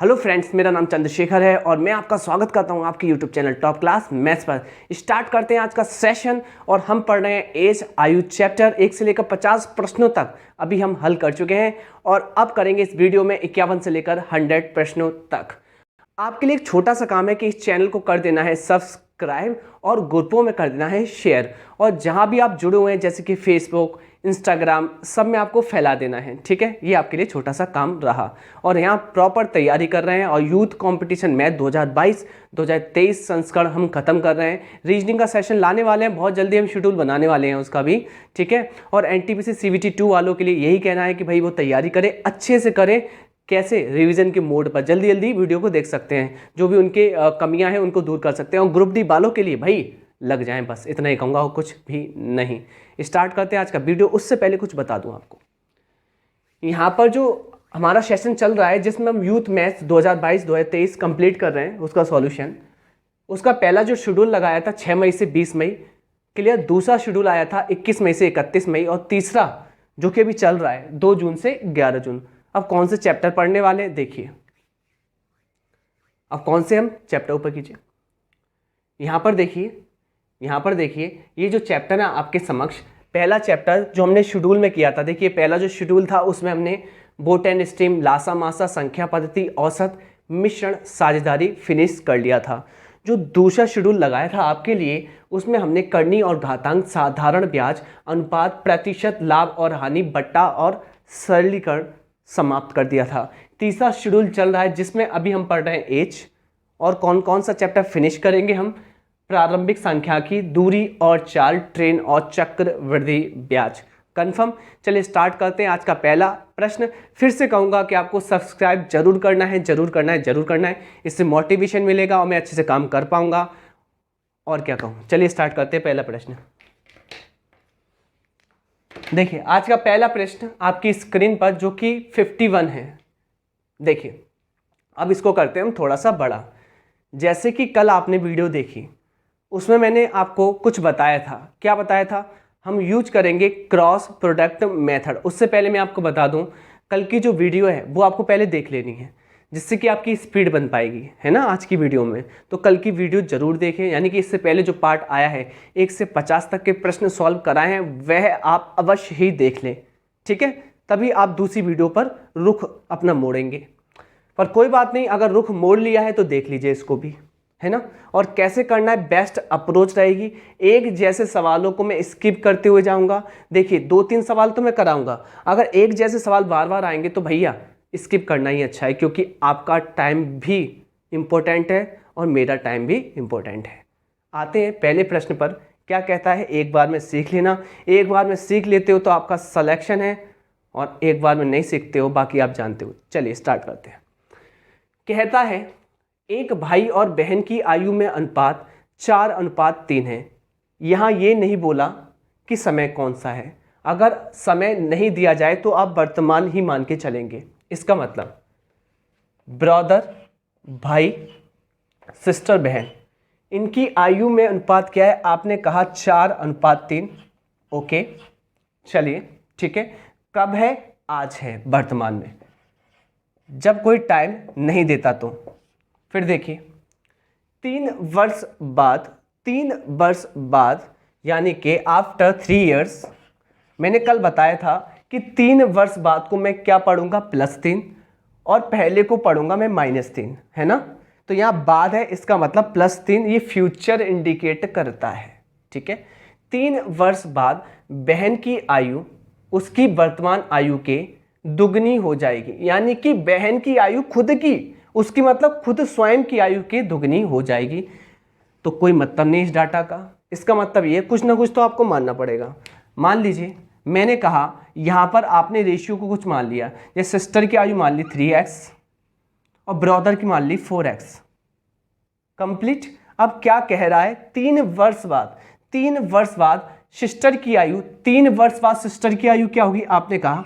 Hello friends, मेरा नाम चंद्रशेखर है और मैं आपका स्वागत करता हूं आपके YouTube channel top class maths पर। स्टार्ट करते हैं आज का सेशन और हम पढ़ रहे हैं एज आयु चैप्टर 1 से लेकर 50 प्रश्नों तक अभी हम हल कर चुके हैं और अब करेंगे इस वीडियो में 51 से लेकर 100 प्रश्नों तक। आपके लिए एक छोटा सा काम है कि इस चैनल को कर देना है सब्सक्राइब और ग्रुपों में कर देना है शेयर, और जहां भी आप जुड़े हुए हैं जैसे कि फेसबुक, इंस्टाग्राम, सब में आपको फैला देना है। ठीक है, ये आपके लिए छोटा सा काम रहा। और यहाँ प्रॉपर तैयारी कर रहे हैं और यूथ कंपटीशन मैथ 2022-2023 संस्करण हम खत्म कर रहे हैं। रीजनिंग का सेशन लाने वाले हैं, बहुत जल्दी हम शेड्यूल बनाने वाले हैं उसका भी। ठीक है, और एनटीपीसी CBT 2 वालों के लिए यही कहना है कि भाई वो तैयारी करें, अच्छे से करें। कैसे? रिवीजन के मोड पर जल्दी जल्दी वीडियो को देख सकते हैं, जो भी उनके कमियां हैं उनको दूर कर सकते हैं। और ग्रुप डी वालों के लिए भाई लग जाएं, बस इतना ही कहूँगा, और कुछ भी नहीं। स्टार्ट करते हैं आज का वीडियो। उससे पहले कुछ बता दूं आपको, यहाँ पर जो हमारा सेशन चल रहा है जिसमें हम यूथ मैथ्स 2022-2023 कंप्लीट कर रहे हैं, उसका सॉल्यूशन, उसका पहला जो शेड्यूल लगाया था 6 मई से 20 मई क्लियर। दूसरा शेड्यूल आया था 21 मई से 31 मई और तीसरा जो कि अभी चल रहा है 2 जून से 11 जून। अब कौन से चैप्टर पढ़ने वाले हैं देखिए। अब कौन से हम चैप्टर ऊपर कीजिए, यहाँ पर देखिए, यहाँ पर देखिए, ये जो चैप्टर है आपके समक्ष, पहला चैप्टर जो हमने शेड्यूल में किया था, देखिए पहला जो शेड्यूल था उसमें हमने बोट एंड स्ट्रीम, लासा मासा, संख्या पद्धति, औसत, मिश्रण, साझेदारी फिनिश कर लिया था। जो दूसरा शेड्यूल लगाया था आपके लिए, उसमें हमने करनी और घातांक, साधारण ब्याज, अनुपात, प्रतिशत, लाभ और हानि, बट्टा और सरलीकरण समाप्त कर दिया था। तीसरा शेड्यूल चल रहा है जिसमें अभी हम पढ़ रहे हैं एज, और कौन कौन सा चैप्टर फिनिश करेंगे हम? प्रारंभिक संख्या की, दूरी और चाल, ट्रेन और चक्रवृद्धि ब्याज। कंफर्म? चलिए स्टार्ट करते हैं आज का पहला प्रश्न। फिर से कहूँगा कि आपको सब्सक्राइब जरूर करना है, जरूर करना है, जरूर करना है। इससे मोटिवेशन मिलेगा और मैं अच्छे से काम कर पाऊंगा। और क्या कहूँ, चलिए स्टार्ट करते हैं पहला प्रश्न। देखिए आज का पहला प्रश्न आपकी स्क्रीन पर जो कि 51 है। देखिए अब इसको करते हैं हम थोड़ा सा बड़ा। जैसे कि कल आपने वीडियो देखी, उसमें मैंने आपको कुछ बताया था। क्या बताया था? हम यूज करेंगे क्रॉस प्रोडक्ट मेथड। उससे पहले मैं आपको बता दूं, कल की जो वीडियो है वो आपको पहले देख लेनी है, जिससे कि आपकी स्पीड बन पाएगी, है ना, आज की वीडियो में। तो कल की वीडियो जरूर देखें, यानी कि इससे पहले जो पार्ट आया है 1 से 50 तक के प्रश्न सॉल्व कराए हैं, वह आप अवश्य ही देख लें। ठीक है, तभी आप दूसरी वीडियो पर रुख अपना मोड़ेंगे। पर कोई बात नहीं, अगर रुख मोड़ लिया है तो देख लीजिए इसको भी, है ना। और कैसे करना है, बेस्ट अप्रोच रहेगी। एक जैसे सवालों को मैं स्किप करते हुए जाऊंगा। देखिए 2-3 सवाल तो मैं कराऊंगा, अगर एक जैसे सवाल बार बार आएंगे तो भैया स्किप करना ही अच्छा है, क्योंकि आपका टाइम भी इम्पोर्टेंट है और मेरा टाइम भी इम्पोर्टेंट है। आते हैं पहले प्रश्न पर। क्या कहता है? एक बार में सीख लेना। एक बार में सीख लेते हो तो आपका सिलेक्शन है, और एक बार में नहीं सीखते हो बाकी आप जानते हो। चलिए स्टार्ट करते हैं। कहता है एक भाई और बहन की आयु में अनुपात 4:3 है। यहाँ ये नहीं बोला कि समय कौन सा है। अगर समय नहीं दिया जाए तो आप वर्तमान ही मान के चलेंगे। इसका मतलब ब्रदर, भाई, सिस्टर, बहन, इनकी आयु में अनुपात क्या है? आपने कहा 4:3। ओके चलिए ठीक है। कब है? आज है, वर्तमान में, जब कोई टाइम नहीं देता तो। फिर देखिए 3 वर्ष बाद यानी कि आफ्टर 3 इयर्स, मैंने कल बताया था कि 3 वर्ष बाद को मैं क्या पढ़ूंगा? +3, और पहले को पढ़ूंगा मैं -3, है ना। तो यहाँ बाद है, इसका मतलब +3, ये फ्यूचर इंडिकेट करता है। ठीक है, 3 वर्ष बाद बहन की आयु उसकी वर्तमान आयु के दुगनी हो जाएगी, यानी कि बहन की आयु खुद की, उसकी मतलब खुद स्वयं की आयु के दुगनी हो जाएगी। तो कोई मतलब नहीं इस डाटा का। इसका मतलब ये कुछ ना कुछ तो आपको मानना पड़ेगा। मान लीजिए मैंने कहा यहाँ पर आपने रेशियो को कुछ मान लिया, जैसे सिस्टर की आयु मान ली 3x और ब्रदर की मान ली 4x। कंप्लीट। अब क्या कह रहा है? 3 वर्ष बाद सिस्टर की आयु, 3 वर्ष बाद सिस्टर की आयु क्या होगी? आपने कहा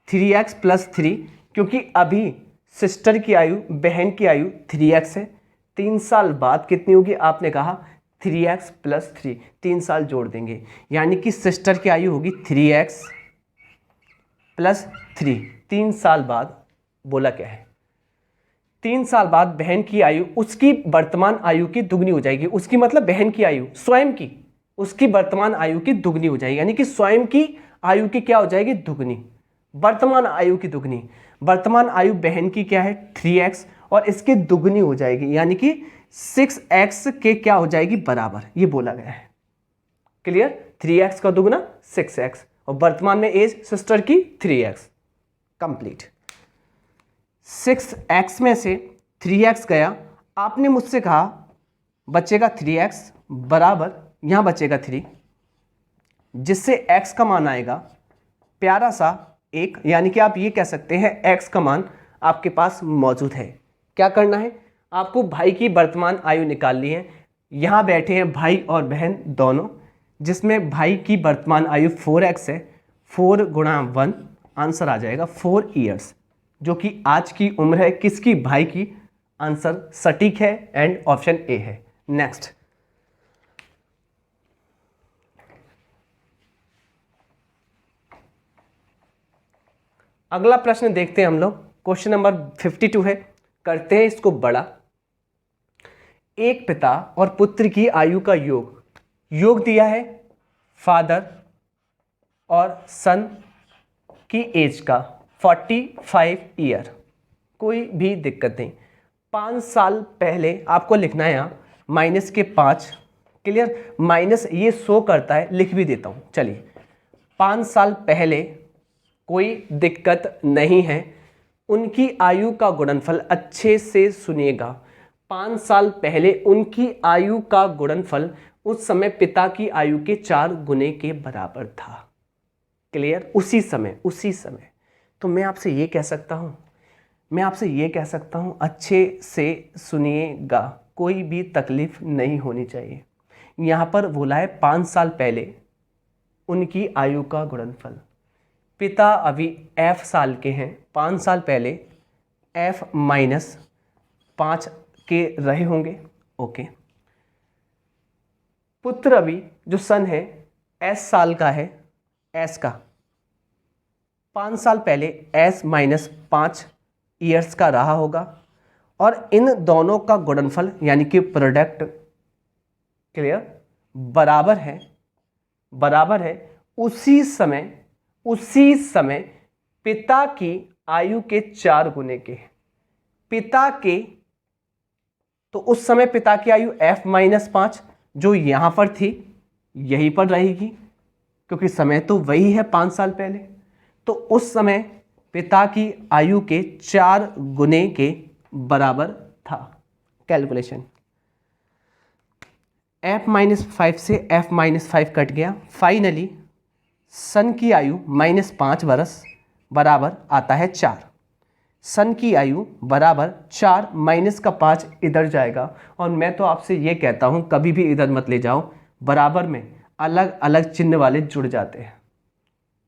3x + 3, क्योंकि अभी सिस्टर की आयु, बहन की आयु 3x है। 3 साल बाद कितनी होगी? आपने कहा 3x + 3, 3 साल जोड़ देंगे, यानी कि सिस्टर की आयु होगी 3x + 3। 3 साल बाद बोला क्या है? 3 साल बाद बहन की आयु उसकी वर्तमान आयु की दुगनी हो जाएगी। उसकी मतलब बहन की आयु स्वयं की उसकी वर्तमान आयु की दुगनी हो जाएगी, यानी कि स्वयं की आयु की क्या हो जाएगी? दुगनी। वर्तमान आयु की दुगनी। वर्तमान आयु बहन की क्या है? 3x, और इसकी दुगनी हो जाएगी, यानी कि 6x के क्या हो जाएगी? बराबर। ये बोला गया है। क्लियर? 3x का दुगना 6x, और वर्तमान में एज सिस्टर की 3x। कंप्लीट। 6x में से 3x गया, आपने मुझसे कहा बचेगा 3x बराबर, यहां बचेगा 3, जिससे x का मान आएगा प्यारा सा 1, यानी कि आप ये कह सकते हैं x का मान आपके पास मौजूद है। क्या करना है आपको? भाई की वर्तमान आयु निकालनी है। यहां बैठे हैं भाई और बहन दोनों, जिसमें भाई की वर्तमान आयु 4x है। 4 गुणा 1 आंसर आ जाएगा 4 ईयर्स, जो कि आज की उम्र है किसकी? भाई की। आंसर सटीक है एंड ऑप्शन ए है। नेक्स्ट, अगला प्रश्न देखते हैं हम लोग। क्वेश्चन नंबर 52 है। करते हैं इसको बड़ा। एक पिता और पुत्र की आयु का योग दिया है फादर और सन की एज का 45 ईयर। कोई भी दिक्कत नहीं। 5 साल पहले आपको लिखना है यहाँ माइनस के 5। क्लियर? माइनस ये शो करता है, लिख भी देता हूँ। चलिए, 5 साल पहले कोई दिक्कत नहीं है। उनकी आयु का गुणनफल, अच्छे से सुनिएगा, 5 साल पहले उनकी आयु का गुणनफल उस समय पिता की आयु के 4 गुने के बराबर था। क्लियर? उसी समय। तो मैं आपसे ये कह सकता हूँ, अच्छे से सुनिएगा, कोई भी तकलीफ नहीं होनी चाहिए। यहाँ पर बोला है 5 साल पहले उनकी आयु का गुणनफल। पिता अभी f साल के हैं, 5 साल पहले f माइनस 5 के रहे होंगे। ओके। पुत्र अभी जो सन है s साल का है, s का 5 साल पहले s माइनस 5 ईयर्स का रहा होगा, और इन दोनों का गुणनफल यानी कि प्रोडक्ट, क्लियर, बराबर है उसी समय पिता की आयु के 4 गुने के। पिता के, तो उस समय पिता की आयु f माइनस 5 जो यहां पर थी यहीं पर रहेगी, क्योंकि समय तो वही है 5 साल पहले। तो उस समय पिता की आयु के 4 गुने के बराबर था। कैलकुलेशन, f माइनस 5 से f माइनस 5 कट गया। फाइनली सन की आयु माइनस 5 वर्ष बराबर आता है 4। सन की आयु बराबर 4 माइनस का 5 इधर जाएगा, और मैं तो आपसे ये कहता हूँ कभी भी इधर मत ले जाओ, बराबर में अलग अलग चिन्ह वाले जुड़ जाते हैं।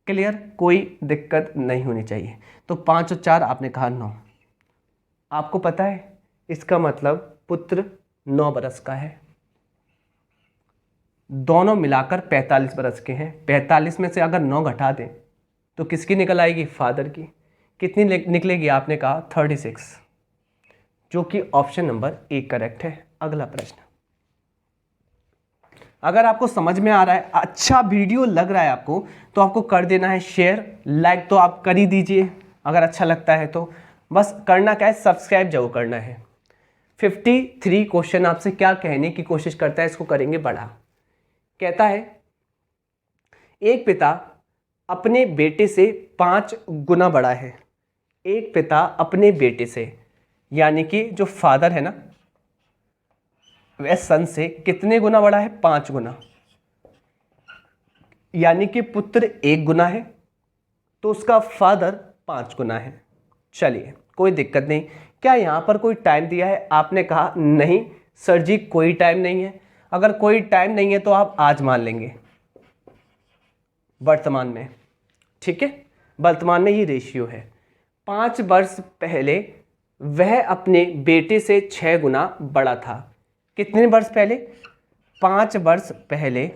क्लियर? कोई दिक्कत नहीं होनी चाहिए। तो 5 और 4 आपने कहा 9। आपको पता है इसका मतलब पुत्र 9 बरस का है। दोनों मिलाकर 45 बरस के हैं। 45 में से अगर 9 घटा दें तो किसकी निकल आएगी? फादर की। कितनी निकलेगी? आपने कहा 36, जो कि ऑप्शन नंबर ए करेक्ट है। अगला प्रश्न, अगर आपको समझ में आ रहा है, अच्छा वीडियो लग रहा है आपको, तो आपको कर देना है शेयर, लाइक तो आप कर ही दीजिए अगर अच्छा लगता है तो। बस करना क्या है? सब्सक्राइब जरूर करना है। 53 क्वेश्चन आपसे क्या कहने की कोशिश करता है, इसको करेंगे बड़ा। कहता है एक पिता अपने बेटे से 5 गुना बड़ा है। एक पिता अपने बेटे से, यानी कि जो फादर है ना, वह सन से कितने गुना बड़ा है? 5 गुना। यानी कि पुत्र 1 गुना है तो उसका फादर 5 गुना है। चलिए, कोई दिक्कत नहीं। क्या यहां पर कोई टाइम दिया है? आपने कहा नहीं सर जी, कोई टाइम नहीं है। अगर कोई टाइम नहीं है तो आप आज मान लेंगे वर्तमान में, ठीक है? वर्तमान में ये रेशियो है। 5 वर्ष पहले वह अपने बेटे से 6 गुना बड़ा था। कितने वर्ष पहले? 5 वर्ष पहले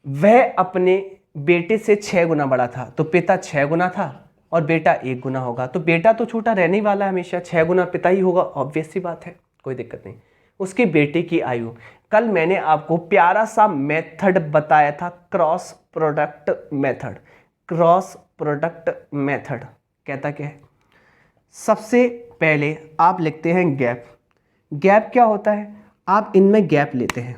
वह अपने बेटे से 6 गुना बड़ा था। तो पिता 6 गुना था और बेटा 1 गुना होगा, तो बेटा तो छोटा रहने ही वाला है हमेशा, 6 गुना पिता ही होगा, ऑब्वियस सी बात है, कोई दिक्कत नहीं। उसके बेटे की आयु, कल मैंने आपको प्यारा सा मेथड बताया था, cross product method. Cross product method कहता क्या है, सबसे पहले आप लिखते हैं गैप। गैप क्या होता है, आप इनमें गैप लेते हैं,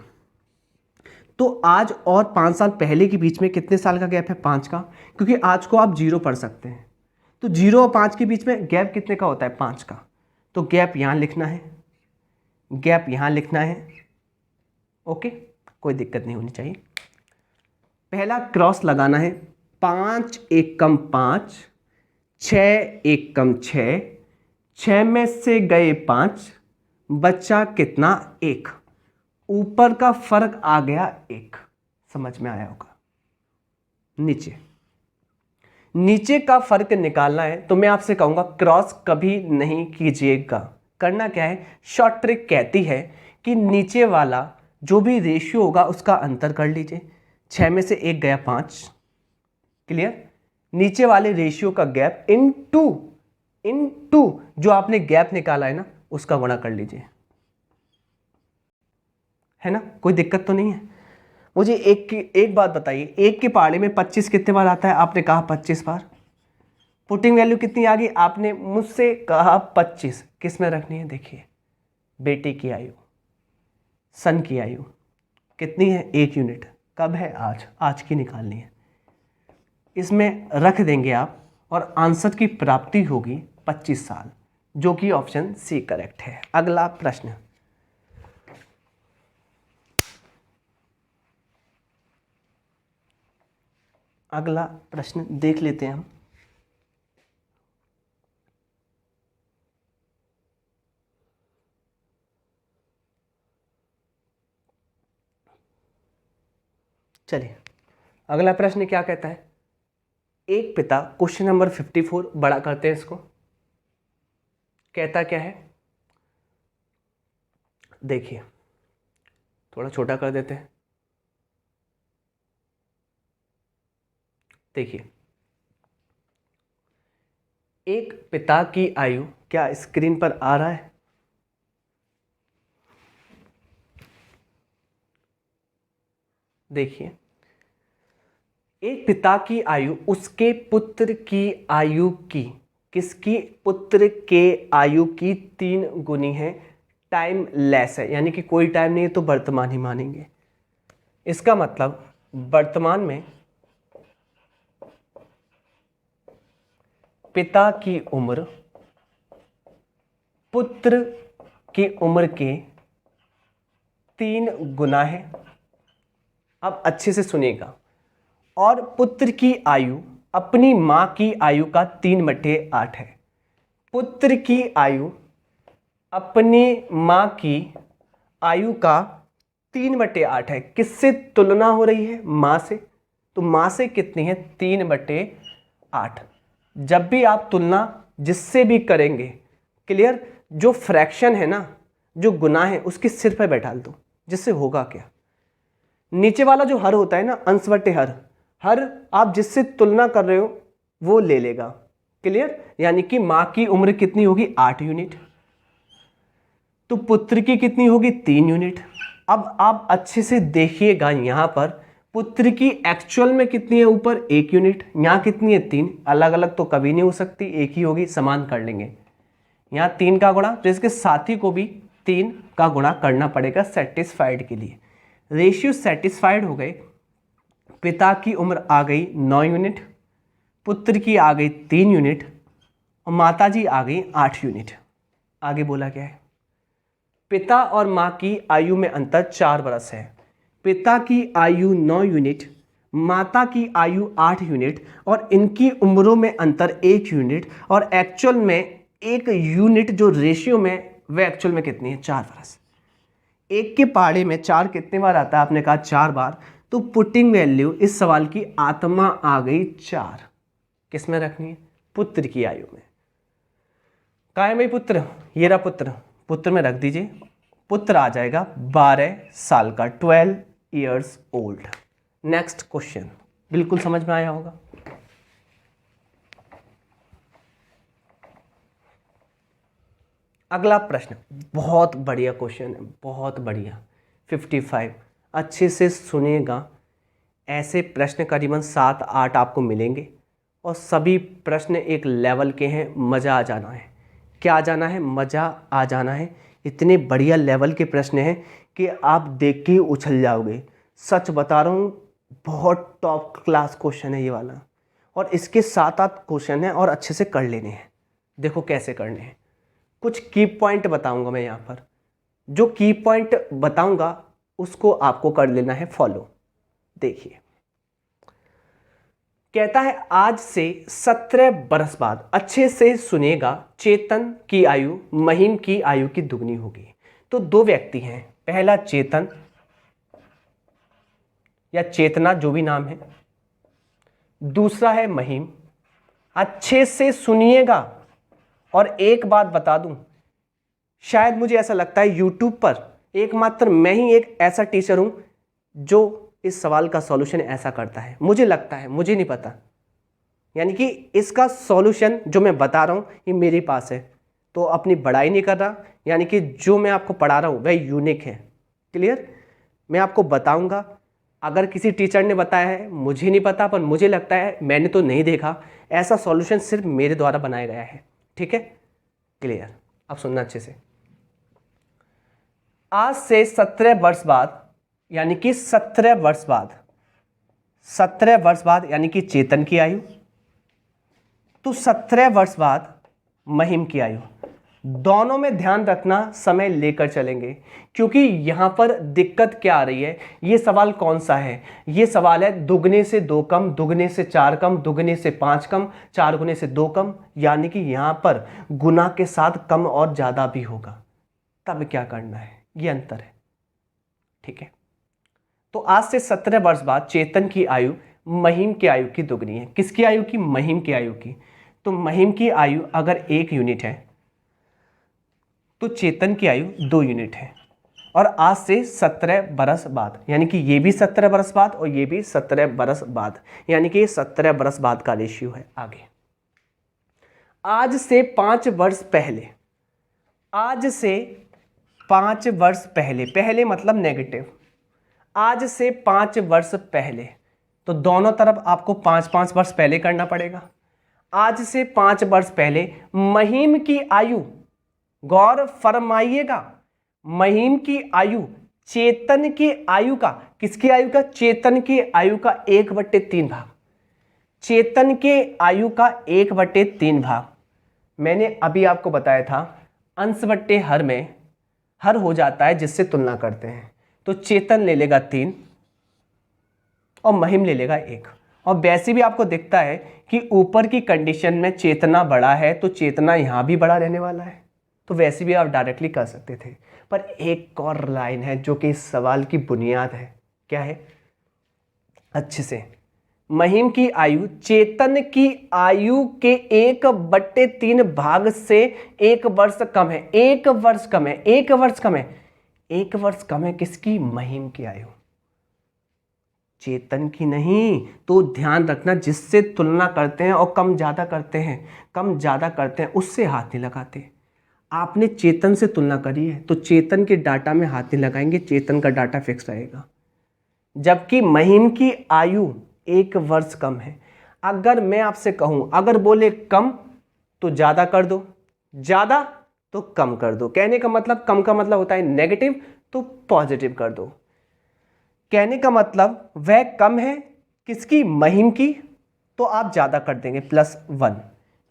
तो आज और 5 साल पहले के बीच में कितने साल का गैप है, 5 का, क्योंकि आज को आप 0 पढ़ सकते हैं, तो 0 और 5 के बीच में गैप कितने का होता है, 5 का। तो गैप यहाँ लिखना है, गैप यहाँ लिखना है, ओके, कोई दिक्कत नहीं होनी चाहिए। पहला क्रॉस लगाना है, 5 एकम 5, 6 एकम 6, 6 में से गए 5, बच्चा कितना, 1, ऊपर का फर्क आ गया 1, समझ में आया होगा। नीचे का फर्क निकालना है, तो मैं आपसे कहूंगा क्रॉस कभी नहीं कीजिएगा। करना क्या है, शॉर्ट ट्रिक कहती है कि नीचे वाला जो भी रेशियो होगा उसका अंतर कर लीजिए, 6 में से 1 गया 5, क्लियर, नीचे वाले रेशियो का गैप इनटू जो आपने गैप निकाला है ना उसका गुणा कर लीजिए, है ना, कोई दिक्कत तो नहीं है। मुझे एक बात बताइए, 1 के पहाड़े में 25 कितने बार आता है, आपने कहा 25 बार। पुटिंग वैल्यू कितनी आ गई, आपने मुझसे कहा 25, किस में रखनी है, देखिए बेटे की आयु, सन की आयु कितनी है, 1 यूनिट, कब है, आज की निकालनी है, इसमें रख देंगे आप और आंसर की प्राप्ति होगी 25 साल, जो कि ऑप्शन सी करेक्ट है। अगला प्रश्न, अगला प्रश्न देख लेते हैं हम। चलिए अगला प्रश्न क्या कहता है, एक पिता, क्वेश्चन नंबर 54, बड़ा करते हैं इसको, कहता क्या है, देखिए थोड़ा छोटा कर देते हैं, देखिए एक पिता की आयु, क्या स्क्रीन पर आ रहा है, देखिए एक पिता की आयु उसके पुत्र की आयु की, किसकी, पुत्र के आयु की 3 गुनी है, टाइम लेस है, यानी कि कोई टाइम नहीं है तो वर्तमान ही मानेंगे। इसका मतलब वर्तमान में पिता की उम्र पुत्र की उम्र के 3 गुना है। अब अच्छे से सुनिएगा, और पुत्र की आयु अपनी मां की आयु का 3/8 है। पुत्र की आयु अपनी मां की आयु का 3/8 है, किससे तुलना हो रही है, मां से, तो मां से कितनी है, 3/8। जब भी आप तुलना जिससे भी करेंगे, क्लियर, जो फ्रैक्शन है ना, जो गुना है उसके सिर पर बैठा दो, जिससे होगा क्या, नीचे वाला जो हर होता है ना, अंश बटे हर आप जिससे तुलना कर रहे हो वो ले लेगा, क्लियर, यानी कि मां की उम्र कितनी होगी, 8 यूनिट, तो पुत्र की कितनी होगी, 3 यूनिट। अब आप अच्छे से देखिएगा, यहां पर पुत्र की एक्चुअल में कितनी है, ऊपर 1 यूनिट, यहाँ कितनी है, 3, अलग अलग तो कभी नहीं हो सकती, एक ही होगी, समान कर लेंगे, यहाँ 3 का गुणा, तो इसके साथी को भी 3 का गुणा करना पड़ेगा सेटिस्फाइड के लिए। रेशियो सेटिस्फाइड हो गए, पिता की उम्र आ गई 9 यूनिट, पुत्र की आ गई 3 यूनिट और माताजी आ गई 8 यूनिट। आगे बोला क्या है, पिता और मां की आयु में अंतर 4 बरस है। पिता की आयु 9 यूनिट, माता की आयु 8 यूनिट और इनकी उम्रों में अंतर 1 यूनिट, और एक्चुअल में 1 यूनिट जो रेशियो में वह एक्चुअल में कितनी है, 4 बरस। 1 के पहाड़े में 4 कितने बार आता है, आपने कहा 4 बार, तो पुटिंग वैल्यू इस सवाल की आत्मा आ गई 4, किस में रखनी है, पुत्र की आयु में। कहाँ है भाई पुत्र, ये रहा पुत्र, पुत्र में रख दीजिए, पुत्र आ जाएगा 12 साल का, 12 इयर्स ओल्ड। नेक्स्ट क्वेश्चन, बिल्कुल समझ में आया होगा। अगला प्रश्न बहुत बढ़िया क्वेश्चन है, बहुत बढ़िया। 55 अच्छे से सुनिएगा, ऐसे प्रश्न करीबन 7-8 आपको मिलेंगे और सभी प्रश्न एक लेवल के हैं। मज़ा आ जाना है। क्या आ जाना है? मज़ा आ जाना है। इतने बढ़िया लेवल के प्रश्न हैं कि आप देख के ही उछल जाओगे। सच बता रहा हूँ, बहुत टॉप क्लास क्वेश्चन है ये वाला। और इसके 7-8 क्वेश्चन हैं और अच्छे से कर लेने हैं। देखो कैसे करने हैं। कुछ की पॉइंट बताऊंगा मैं यहाँ पर। जो की पॉइंट बताऊंगा उसको आपको कर लेना है फॉलो। देखिए, कहता है आज से 17 बरस बाद, अच्छे से सुनिएगा, चेतन की आयु महीम की आयु की दुगनी होगी। तो दो व्यक्ति हैं, पहला चेतन या चेतना, जो भी नाम है, दूसरा है महीम। अच्छे से सुनिएगा। और एक बात बता दूं, शायद मुझे ऐसा लगता है यूट्यूब पर एकमात्र मैं ही एक ऐसा टीचर हूं जो इस सवाल का सॉल्यूशन ऐसा करता है। मुझे लगता है, मुझे नहीं पता। यानी कि इसका सॉल्यूशन जो मैं बता रहा हूं ये मेरे पास है, तो अपनी बड़ाई नहीं कर रहा। यानी कि जो मैं आपको पढ़ा रहा हूं वह यूनिक है। क्लियर? मैं आपको बताऊंगा। अगर किसी टीचर ने बताया है मुझे नहीं पता, पर मुझे लगता है, मैंने तो नहीं देखा, ऐसा सॉल्यूशन सिर्फ मेरे द्वारा बनाया गया है। ठीक है? क्लियर? अब सुनना अच्छे से। आज से 17 वर्ष बाद, यानी कि 17 वर्ष बाद, 17 वर्ष बाद यानी कि चेतन की आयु, तो 17 वर्ष बाद महीम की आयु। दोनों में ध्यान रखना, समय लेकर चलेंगे, क्योंकि यहां पर दिक्कत क्या आ रही है। ये सवाल कौन सा है? ये सवाल है दुगने से 2 कम, दुगने से 4 कम, दुगने से 5 कम, 4 गुने से 2 कम। यानी कि यहां पर गुना के साथ कम और ज्यादा भी होगा। तब क्या करना है, ये अंतर है। ठीक है? तो आज से 17 वर्ष बाद चेतन की आयु महीम की आयु की दुगनी है। किसकी आयु की? महीम की आयु की। तो महीम की आयु अगर 1 यूनिट है तो चेतन की आयु 2 यूनिट है। और आज से 17 बरस बाद, यानी कि ये भी 17 बरस बाद और ये भी 17 बरस बाद, यानी कि 17 बरस बाद का रेशियो है। आगे, आज से 5 वर्ष पहले, आज से 5 वर्ष पहले, पहले मतलब नेगेटिव, आज से 5 वर्ष पहले, तो दोनों तरफ आपको 5-5 वर्ष पहले करना पड़ेगा। आज से 5 वर्ष पहले महीम की आयु, गौर फरमाइएगा, महीम की आयु चेतन की आयु का, किसकी आयु का? चेतन की आयु का 1/3 भाग, चेतन के आयु का 1/3 भाग। मैंने अभी आपको बताया था अंश बट्टे हर में हर हो जाता है, जिससे तुलना करते हैं। तो चेतन ले लेगा 3 और महीम ले लेगा 1। और वैसे भी आपको दिखता है कि ऊपर की कंडीशन में चेतना बड़ा है तो चेतना यहां भी बड़ा रहने वाला है। तो वैसे भी आप डायरेक्टली कर सकते थे, पर एक और लाइन है जो कि इस सवाल की बुनियाद है। क्या है? अच्छे से, महीम की आयु चेतन की आयु के 1/3 भाग से 1 वर्ष कम है। 1 वर्ष कम है, 1 वर्ष कम है, 1 वर्ष कम है। किसकी? महीम की आयु, चेतन की नहीं। तो ध्यान रखना, जिससे तुलना करते हैं और कम ज्यादा करते हैं, कम ज्यादा करते हैं, उससे हाथ नहीं लगाते। आपने चेतन से तुलना करी है तो चेतन के डाटा में हाथ नहीं लगाएंगे, चेतन का डाटा फिक्स रहेगा। जबकि महीम की आयु 1 वर्ष कम है। अगर मैं आपसे कहूं, अगर बोले कम तो ज्यादा कर दो, ज्यादा तो कम कर दो। कहने का मतलब, कम का मतलब होता है नेगेटिव, तो पॉजिटिव कर दो। कहने का मतलब वह कम है किसकी? महीम की, तो आप ज्यादा कर देंगे +1।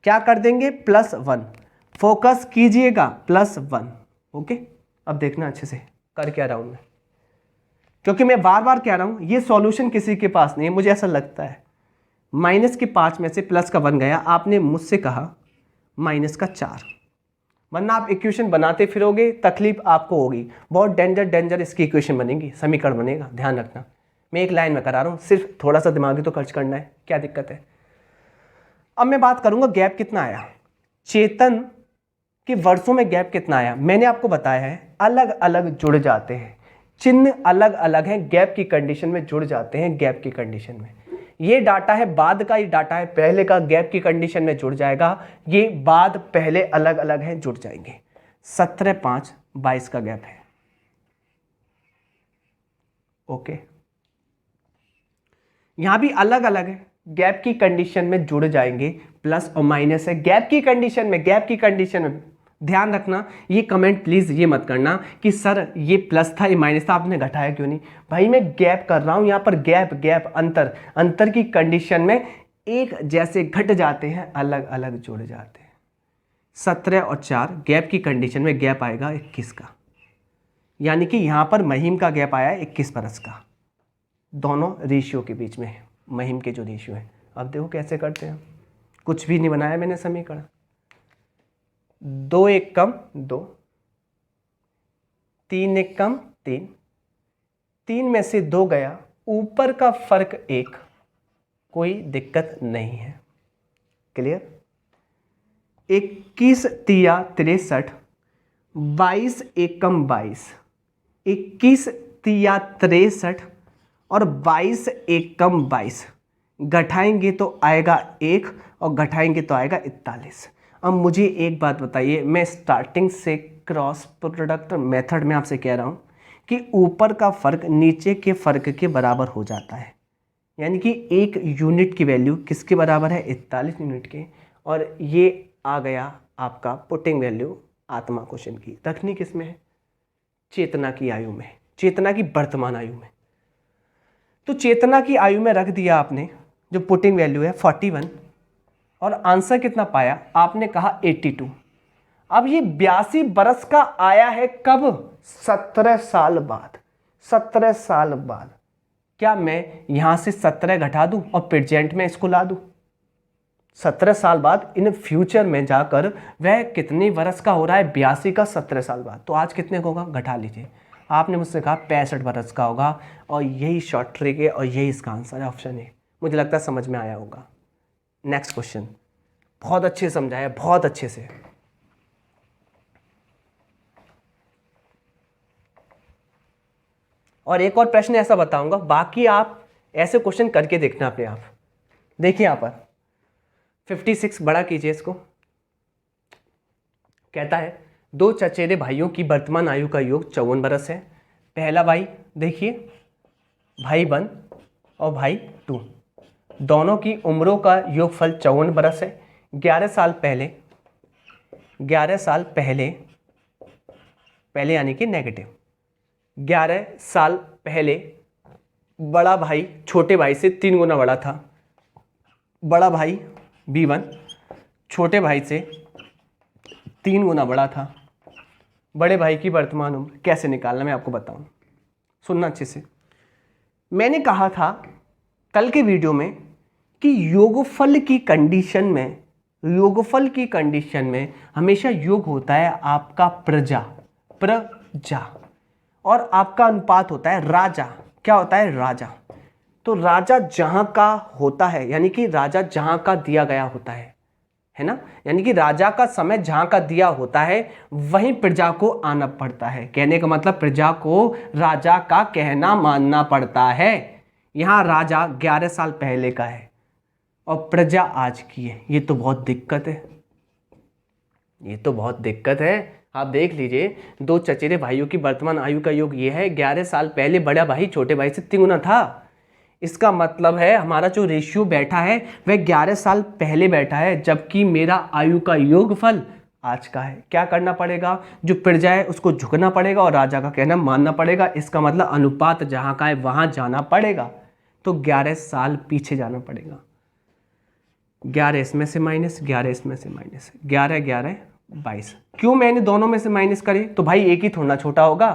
क्या कर देंगे? +1। फोकस कीजिएगा, +1। ओके? अब देखना अच्छे से कर क्या रहा हूं मैं, क्योंकि मैं बार बार कह रहा हूं ये सॉल्यूशन किसी के पास नहीं है। मुझे ऐसा लगता है -5 में से +1 गया, आपने मुझसे कहा -4, वरना आप इक्वेशन बनाते फिरोगे, तकलीफ आपको होगी। बहुत डेंजर इसकी इक्वेशन बनेगी, समीकरण बनेगा। ध्यान रखना, मैं एक लाइन में करा रहा हूं, सिर्फ थोड़ा सा दिमाग ही तो खर्च करना है, क्या दिक्कत है। अब मैं बात करूंगा गैप कितना आया, चेतन के वर्षों में गैप कितना आया। मैंने आपको बताया है अलग अलग जुड़ जाते हैं, चिन्ह अलग अलग हैं, गैप की कंडीशन में जुड़ जाते हैं। गैप की कंडीशन में ये डाटा है बाद का, ये डाटा है पहले का, गैप की कंडीशन में जुड़ जाएगा। ये बाद पहले अलग अलग हैं, जुड़ जाएंगे। 17, 5, 22 का गैप है। ओके, यहां भी अलग अलग है, गैप की कंडीशन में जुड़ जाएंगे, प्लस और माइनस है गैप की कंडीशन में। गैप की कंडीशन में ध्यान रखना, ये कमेंट प्लीज ये मत करना कि सर ये प्लस था ये माइनस था आपने घटाया क्यों नहीं। भाई मैं गैप कर रहा हूं यहां पर, गैप गैप अंतर, अंतर की कंडीशन में एक जैसे घट जाते हैं, अलग अलग जुड़ जाते हैं। 17 और 4 गैप की कंडीशन में गैप आएगा 21 का, यानी कि यहां पर महिम का गैप आया है 21 बरस का, दोनों रेशियो के बीच में, महिम के जो रेशियो है। अब देखो कैसे करते हैं, कुछ भी नहीं बनाया मैंने समीकरण। 2 1 कम 2, 3 1 कम 3, 3 में से 2 गया, ऊपर का फर्क 1, कोई दिक्कत नहीं है। क्लियर। 21 तिया 63, 22 1 कम 22, 21 तिया 63 और 22 1 कम 22, घटाएंगे तो आएगा 1 और घटाएंगे तो आएगा 41। अब मुझे एक बात बताइए, मैं स्टार्टिंग से क्रॉस प्रोडक्ट मेथड में आपसे कह रहा हूँ कि ऊपर का फर्क नीचे के फर्क के बराबर हो जाता है, यानी कि एक यूनिट की वैल्यू किसके बराबर है, 41 यूनिट के, और ये आ गया आपका पुटिंग वैल्यू आत्मा क्वेश्चन की। रखनी किस में है, चेतना की आयु में, चेतना की वर्तमान आयु में। तो चेतना की आयु में रख दिया आपने, जो पुटिंग वैल्यू है 41, और आंसर कितना पाया आपने कहा 82। अब ये 82 बरस का आया है कब, 17 साल बाद, 17 साल बाद। क्या मैं यहां से 17 घटा दूं और प्रेजेंट में इसको ला दूं, 17 साल बाद इन फ्यूचर में जाकर वह कितने बरस का हो रहा है, 82 का 17 साल बाद। तो आज कितने का होगा, घटा लीजिए। आपने मुझसे कहा 65 बरस का होगा, और यही शॉर्ट ट्रिक है और यही इसका आंसर है, ऑप्शन है। मुझे लगता है समझ में आया होगा। नेक्स्ट क्वेश्चन, बहुत अच्छे समझाया, बहुत अच्छे से। और एक और प्रश्न ऐसा बताऊंगा, बाकी आप ऐसे क्वेश्चन करके देखना अपने आप। देखिए यहां पर 56 बड़ा कीजिए इसको। कहता है 2 चचेरे भाइयों की वर्तमान आयु का योग 54 बरस है। पहला भाई, देखिए भाई 1 और भाई 2, दोनों की उम्रों का योगफल 54 बरस है। 11 साल पहले, 11 साल पहले, पहले यानी कि नेगेटिव, 11 साल पहले बड़ा भाई छोटे भाई से 3 गुना बड़ा था। बड़ा भाई B1 छोटे भाई से 3 गुना बड़ा था। बड़े भाई की वर्तमान उम्र कैसे निकालना मैं आपको बताऊं, सुनना अच्छे से। मैंने कहा था कल के वीडियो में कि योगफल की कंडीशन में, योगफल की कंडीशन में हमेशा योग होता है आपका प्रजा, प्रजा, और आपका अनुपात होता है राजा। क्या होता है, राजा। तो राजा जहां का होता है, यानी कि राजा जहां का दिया गया होता है ना, यानी कि राजा का समय जहां का दिया होता है वहीं प्रजा को आना पड़ता है। कहने का मतलब प्रजा को राजा का कहना मानना पड़ता है। यहां राजा 11 साल पहले का है और प्रजा आज की है। ये तो बहुत दिक्कत है, ये तो बहुत दिक्कत है। आप देख लीजिए, 2 चचेरे भाइयों की वर्तमान आयु का योग ये है, 11 साल पहले बड़ा भाई छोटे भाई से 3 गुना था। इसका मतलब है हमारा जो रेशियो बैठा है वह 11 साल पहले बैठा है, जबकि मेरा आयु का योगफल आज का है। क्या करना पड़ेगा, जो प्रजा है उसको झुकना पड़ेगा और राजा का कहना मानना पड़ेगा। इसका मतलब अनुपात जहां का है वहां जाना पड़ेगा, तो 11 साल पीछे जाना पड़ेगा। 11 इसमें से माइनस, 11 इसमें से माइनस, 11 11 22। क्यों मैंने दोनों में से माइनस करे, तो भाई एक ही थोड़ा छोटा होगा,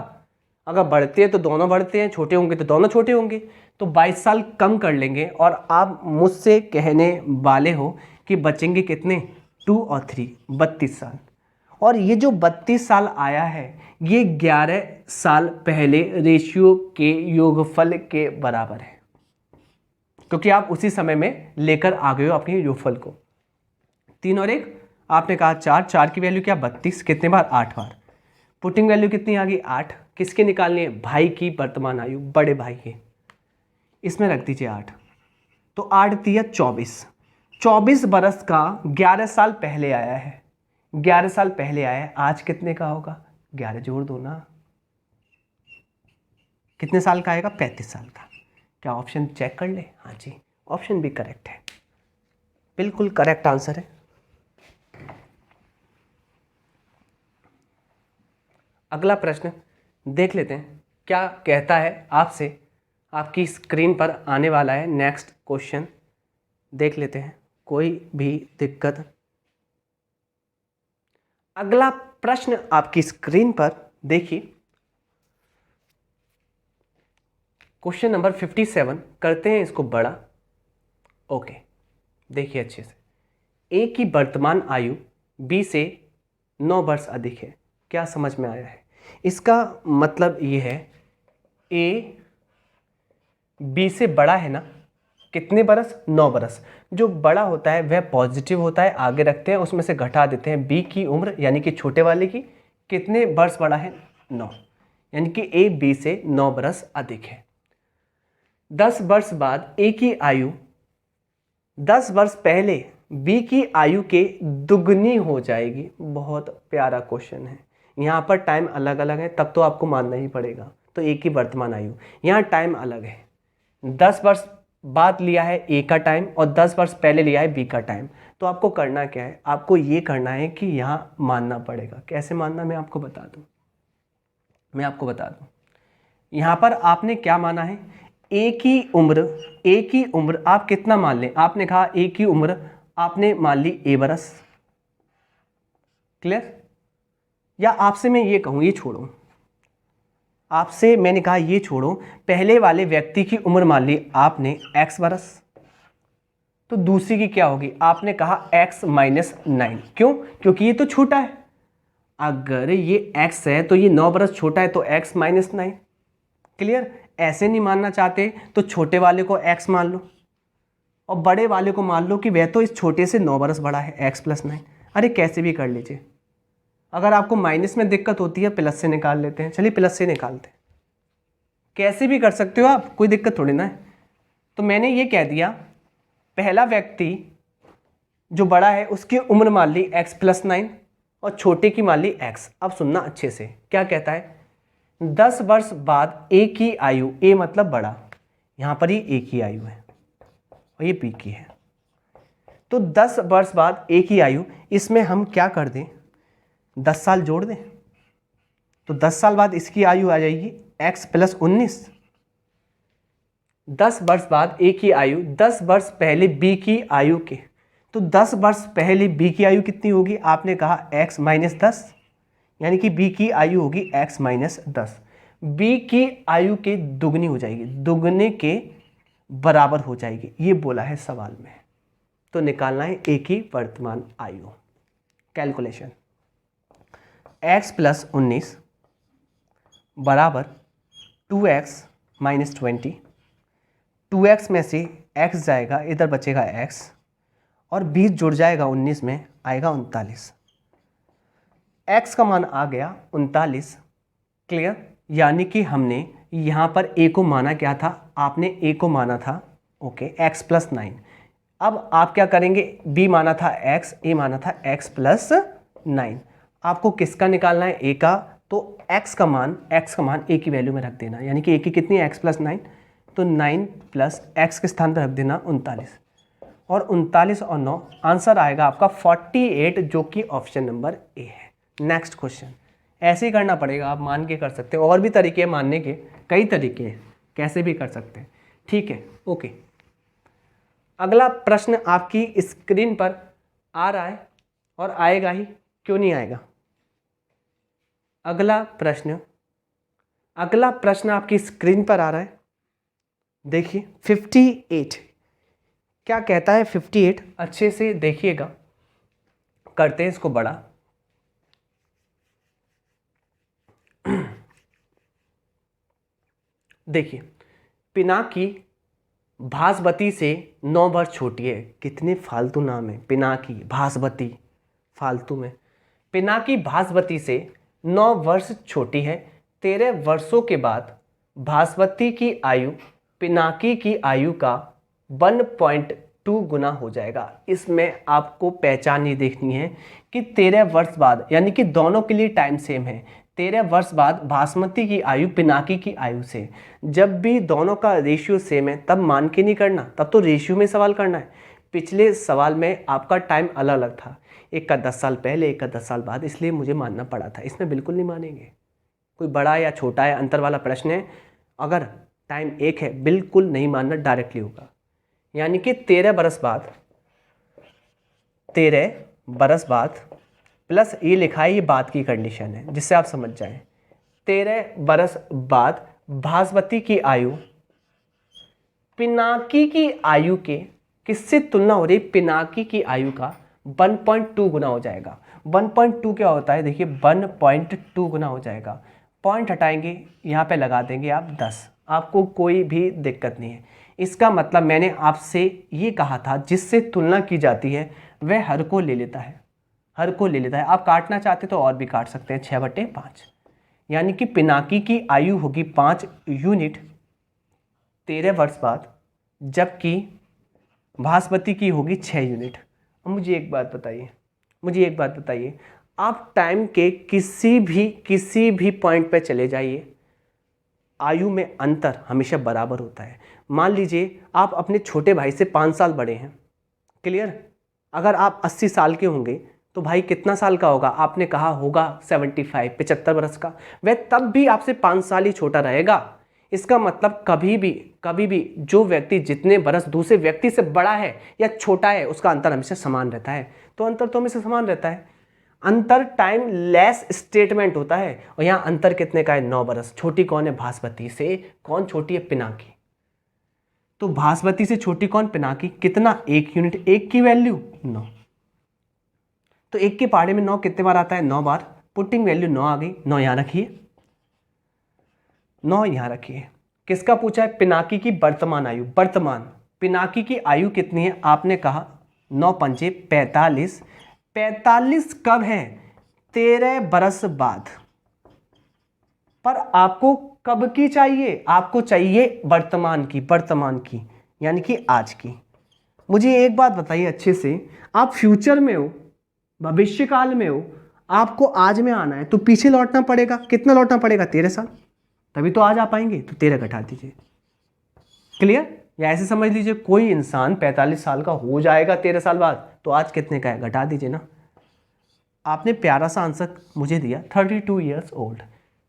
अगर बढ़ते हैं तो दोनों बढ़ते हैं, छोटे होंगे तो दोनों छोटे होंगे, तो 22 साल कम कर लेंगे। और आप मुझसे कहने वाले हो कि बचेंगे कितने, 2 और 3, 32 साल। और ये जो 32 साल आया है ये 11 साल पहले रेशियो के योगफल के बराबर है, क्योंकि आप उसी समय में लेकर आ गए हो अपने योगफल को। 3 और 1 आपने कहा 4, 4 की वैल्यू क्या 32, कितने बार 8 बार। पुटिंग वैल्यू कितनी आ गई 8। किसके निकालनी है, भाई की वर्तमान आयु, बड़े भाई की, इसमें रख दीजिए 8। तो 8 दिया 24, 24 बरस का 11 साल पहले आया है। 11 साल पहले आया है, आज कितने का होगा? 11 जोड़ दो ना, कितने साल का आएगा? 35 साल का। क्या ऑप्शन चेक कर ले? हाँ जी, ऑप्शन भी करेक्ट है, बिल्कुल करेक्ट आंसर है। अगला प्रश्न देख लेते हैं क्या कहता है आपसे। आपकी स्क्रीन पर आने वाला है नेक्स्ट क्वेश्चन, देख लेते हैं, कोई भी दिक्कत। अगला प्रश्न आपकी स्क्रीन पर देखिए, क्वेश्चन नंबर 57। करते हैं इसको बड़ा। ओके, देखिए अच्छे से। ए की वर्तमान आयु बी से 9 वर्ष अधिक है। क्या समझ में आया है? इसका मतलब ये है ए बी से बड़ा है ना, कितने बरस? 9 बरस। जो बड़ा होता है वह पॉजिटिव होता है, आगे रखते हैं, उसमें से घटा देते हैं बी की उम्र, यानी कि छोटे वाले की। कितने वर्ष बड़ा है? 9, यानी कि ए बी से 9 बरस अधिक है। 10 वर्ष बाद ए की आयु 10 वर्ष पहले बी की आयु के दुगनी हो जाएगी। बहुत प्यारा क्वेश्चन है। यहाँ पर टाइम अलग अलग है, तब तो आपको मानना ही पड़ेगा। तो ए की वर्तमान आयु, यहाँ टाइम अलग है। 10 वर्ष बाद लिया है ए का टाइम और 10 वर्ष पहले लिया है बी का टाइम। तो आपको करना क्या है? आपको ये करना है कि यहाँ मानना पड़ेगा। कैसे मानना, मैं आपको बता दूँ। यहाँ पर आपने क्या माना है? ए की उम्र आप कितना मान लें? आपने कहा ए की उम्र आपने मान ली ए बरस। क्लियर? या आपसे मैं ये कहूँ, ये छोड़ो, आपसे मैंने कहा ये छोड़ो, पहले वाले व्यक्ति की उम्र मान ली आपने x बरस, तो दूसरी की क्या होगी? आपने कहा x माइनस 9। क्यों? क्योंकि ये तो छोटा है। अगर ये x है तो ये 9 बरस छोटा है, तो x माइनस 9। क्लियर? ऐसे नहीं मानना चाहते तो छोटे वाले को x मान लो और बड़े वाले को मान लो कि वह तो इस छोटे से 9 बरस बड़ा है, x प्लस 9। अरे कैसे भी कर लीजिए। अगर आपको माइनस में दिक्कत होती है प्लस से निकाल लेते हैं। चलिए प्लस से निकालते हैं, कैसे भी कर सकते हो आप, कोई दिक्कत थोड़ी ना है। तो मैंने ये कह दिया पहला व्यक्ति जो बड़ा है उसकी उम्र मान ली x प्लस 9 और छोटे की मान ली x। अब सुनना अच्छे से, क्या कहता है? 10 वर्ष बाद ए की आयु, ए मतलब बड़ा, यहाँ पर ही ए की आयु है और ये बी की है। तो 10 वर्ष बाद ए की आयु, इसमें हम क्या कर दें? 10 साल जोड़ दें, तो 10 साल बाद इसकी आयु आ जाएगी x प्लस 19। 10 वर्ष बाद ए की आयु 10 वर्ष पहले बी की आयु के, तो 10 वर्ष पहले बी की आयु कितनी होगी? आपने कहा x माइनस 10, यानी कि बी की आयु होगी x माइनस 10। बी की आयु के दुगनी हो जाएगी, दुगने के बराबर हो जाएगी, ये बोला है सवाल में। तो निकालना है ए की वर्तमान आयु। कैलकुलेशन, x प्लस 19 बराबर 2x माइनस 20। 2x में से x जाएगा, इधर बचेगा x और 20 जुड़ जाएगा 19 में, आएगा 39। x का मान आ गया 39। क्लियर? यानी कि हमने यहाँ पर a को माना क्या था? आपने a को माना था ओके x प्लस 9। अब आप क्या करेंगे? b माना था x, a माना था x प्लस 9। आपको किसका निकालना है? a का। तो x का मान a की वैल्यू में रख देना, यानी कि a की कितनी है? x प्लस 9, तो 9 प्लस x के स्थान पर रख देना 39, और 39 और 9 आंसर आएगा आपका 48, जो कि ऑप्शन नंबर ए है। Next question. ऐसे ही करना पड़ेगा, आप मान के कर सकते हैं, और भी तरीके हैं मानने के, कई तरीके हैं, कैसे भी कर सकते हैं। ठीक है, ओके। अगला प्रश्न आपकी स्क्रीन पर आ रहा है और आएगा ही, क्यों नहीं आएगा? अगला प्रश्न आपकी स्क्रीन पर आ रहा है, देखिए 58। क्या कहता है 58? अच्छे से देखिएगा, करते हैं इसको बड़ा। देखिए, पिनाकी भास्वती से 9 वर्ष छोटी है। कितने फालतू नाम है, पिनाकी, भास्वती, फालतू में। पिनाकी भास्वती से 9 वर्ष छोटी है। 13 वर्षों के बाद भास्वती की आयु पिनाकी की आयु का 2 गुना हो जाएगा। इसमें आपको पहचान ये देखनी है कि 13 वर्ष बाद, यानी कि दोनों के लिए टाइम सेम है, 13 वर्ष बाद बासमती की आयु पिनाकी की आयु से। जब भी दोनों का रेशियो सेम है तब मान के नहीं करना, तब तो रेशियो में सवाल करना है। पिछले सवाल में आपका टाइम अलग अलग था, एक का 10 साल पहले, एक का 10 साल बाद, इसलिए मुझे मानना पड़ा था। इसमें बिल्कुल नहीं मानेंगे। कोई बड़ा या छोटा है अंतर वाला प्रश्न है, अगर टाइम एक है बिल्कुल नहीं मानना, डायरेक्टली होगा। यानी कि 13 बरस बाद, 13 बरस बाद प्लस ये लिखा है, ये बाद की कंडीशन है जिससे आप समझ जाएं। 13 बरस बाद बासमती की आयु पिनाकी की आयु के किससे तुलना हो रही, पिनाकी की आयु का 1.2 गुना हो जाएगा। 1.2 क्या होता है, देखिए 1.2 गुना हो जाएगा। पॉइंट हटाएंगे, यहाँ पे लगा देंगे आप 10, आपको कोई भी दिक्कत नहीं है। इसका मतलब मैंने आपसे ये कहा था जिससे तुलना की जाती है वह हर को ले लेता है, हर को ले लेता है। आप काटना चाहते तो और भी काट सकते हैं, 6/5, यानी कि पिनाकी की आयु होगी 5 यूनिट 13 वर्ष बाद, जबकि बासमती की होगी 6 यूनिट। अब मुझे एक बात बताइए, आप टाइम के किसी भी पॉइंट पे चले जाइए, आयु में अंतर हमेशा बराबर होता है। मान लीजिए आप अपने छोटे भाई से 5 साल बड़े हैं, क्लियर। अगर आप 80 साल के होंगे तो भाई कितना साल का होगा, आपने कहा होगा 75 बरस का, वह तब भी आपसे 5 साल ही छोटा रहेगा। इसका मतलब कभी भी जो व्यक्ति जितने बरस दूसरे व्यक्ति से बड़ा है या छोटा है उसका अंतर हमेशा समान रहता है। तो अंतर तो हमेशा समान रहता है। अंतर टाइम लेस स्टेटमेंट होता है, और यहाँ अंतर कितने का है, 9 बरस। छोटी कौन है, बासमती से। कौन छोटी है, पिनाकी। तो बासमती से छोटी कौन, पिनाकी। कितना, 1 यूनिट। 1 की वैल्यू 9, तो 1 के पहाड़े में 9 कितने बार आता है, 9 बार। पुटिंग वैल्यू 9 आ गई, 9 यहाँ रखिए, 9 यहाँ रखिए। किसका पूछा है, पिनाकी की वर्तमान आयु। वर्तमान पिनाकी की आयु कितनी है, आपने कहा 9 पंजे 45। 45 कब है, 13 बरस बाद। पर आपको कब की चाहिए, आपको चाहिए वर्तमान की, यानी कि आज की। मुझे एक बात बताइए अच्छे से, आप फ्यूचर में हो, भविष्य काल में हो, आपको आज में आना है तो पीछे लौटना पड़ेगा। कितना लौटना पड़ेगा, 13 साल, तभी तो आज आ पाएंगे। तो 13 घटा दीजिए, क्लियर। या ऐसे समझ लीजिए कोई इंसान 45 साल का हो जाएगा 13 साल बाद, तो आज कितने का है, घटा दीजिए ना। आपने प्यारा सा आंसर मुझे दिया, 32 years old.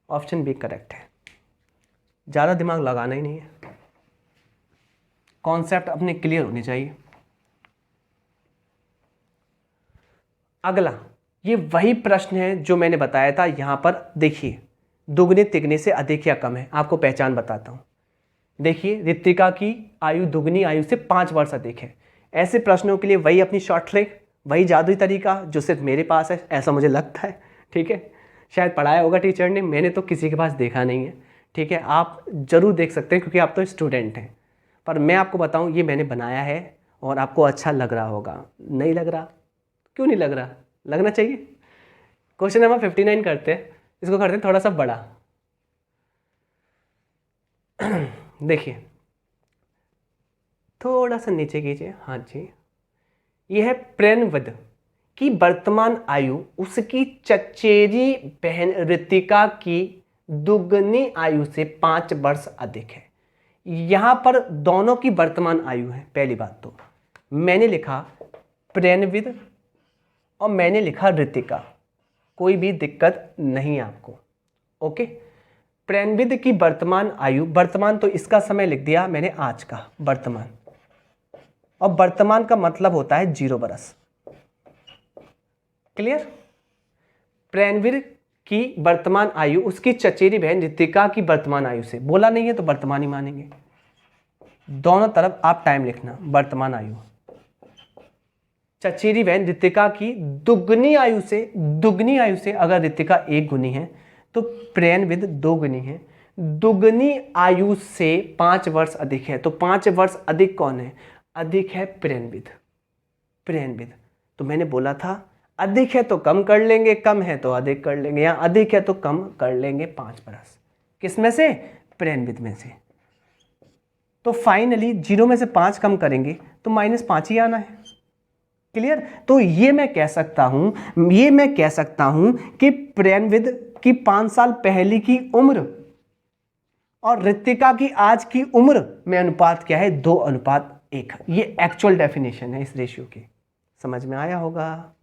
Option B correct है। ज़्यादा दिमाग लगाना ही नहीं है, कॉन्सेप्ट अपने क्लियर होने चाहिए। अगला, ये वही प्रश्न है जो मैंने बताया था। यहाँ पर देखिए, दुगने तिगने से अधिक या कम है, आपको पहचान बताता हूँ। देखिए, ऋतिका की आयु दुगनी आयु से 5 वर्ष अधिक है। ऐसे प्रश्नों के लिए वही अपनी शॉर्ट ट्रिक, वही जादुई तरीका जो सिर्फ मेरे पास है, ऐसा मुझे लगता है। ठीक है, शायद पढ़ाया होगा टीचर ने, मैंने तो किसी के पास देखा नहीं है। ठीक है, आप ज़रूर देख सकते हैं क्योंकि आप तो स्टूडेंट हैं। पर मैं आपको बताऊं, ये मैंने बनाया है और आपको अच्छा लग रहा होगा। नहीं लग रहा, क्यों नहीं लग रहा, लगना चाहिए। क्वेश्चन नंबर 59 करते हैं, इसको करते हैं थोड़ा सा बड़ा। देखिए, थोड़ा सा नीचे कीजिए, हाँ जी। यह है प्रेमवद की वर्तमान आयु उसकी चचेरी बहन ऋतिका की दुगनी आयु से 5 वर्ष अधिक है। यहां पर दोनों की वर्तमान आयु है। पहली बात तो मैंने लिखा प्रेमविद और मैंने लिखा ऋतिका, कोई भी दिक्कत नहीं आपको। ओके, प्रेमविद की वर्तमान आयु, वर्तमान तो इसका समय लिख दिया मैंने आज का वर्तमान, और वर्तमान का मतलब होता है 0 बरस। क्लियर। प्रेमवीर की वर्तमान आयु उसकी चचेरी बहन ऋतिका की वर्तमान आयु से, बोला नहीं है तो वर्तमान ही मानेंगे। दोनों तरफ आप टाइम लिखना, वर्तमान आयु। चचेरी बहन ऋतिका की दुगनी आयु से अगर ऋतिका 1 गुनी है तो प्रेमविद 2 गुनी है। दुगनी आयु से 5 वर्ष अधिक है, तो 5 वर्ष अधिक कौन है, अधिक है प्रेमविद। तो मैंने बोला था अधिक है तो कम कर लेंगे, कम है तो अधिक कर लेंगे, या अधिक है तो कम कर लेंगे 5 बरस। किस में से, प्रेमविद में से। तो फाइनली 0 में से 5 कम करेंगे तो -5 ही आना है। क्लियर? तो ये मैं कह सकता हूं कि प्रेमविद की 5 साल पहले की उम्र और रितिका की आज की उम्र में अनुपात क्या है? 2:1। ये एक्चुअल डेफिनेशन है इस रेशियो की। समझ में आया होगा?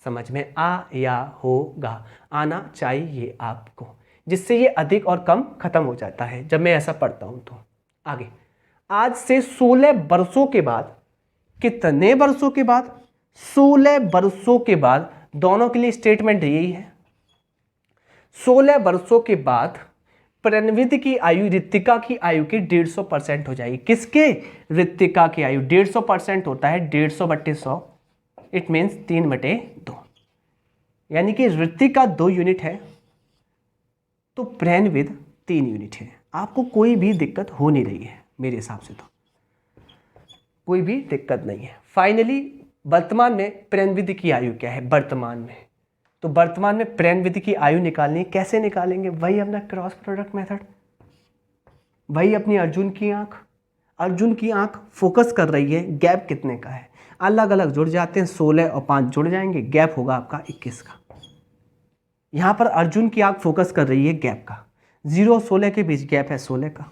समझ में आया होगा, आना चाहिए आपको, जिससे ये अधिक और कम खत्म हो जाता है जब मैं ऐसा पढ़ता हूं। तो आगे, आज से 16 वर्षों के बाद, कितने वर्षों के बाद? 16 वर्षों के बाद, दोनों के लिए स्टेटमेंट यही है। 16 वर्षों के बाद प्रणविद की आयु ऋतिका की आयु की 150% हो जाएगी। किसके? ऋतिका की आयु 150% होता है 150/100, इट मीन्स 3/2। यानी कि ऋतिका 2 यूनिट है तो प्रणविद 3 यूनिट है। आपको कोई भी दिक्कत हो नहीं रही है मेरे हिसाब से, तो कोई भी दिक्कत नहीं है। फाइनली वर्तमान में प्रणविद की आयु क्या है वर्तमान में? तो वर्तमान में प्रेमविद की आयु निकालनी, कैसे निकालेंगे? वही अपना क्रॉस प्रोडक्ट मेथड, वही अपनी अर्जुन की आंख फोकस कर रही है, गैप कितने का है, अलग अलग जुड़ जाते हैं, 16 और 5 जुड़ जाएंगे, गैप होगा आपका 21 का। यहां पर अर्जुन की आंख फोकस कर रही है गैप का, 0 और 16 के बीच गैप है 16 का।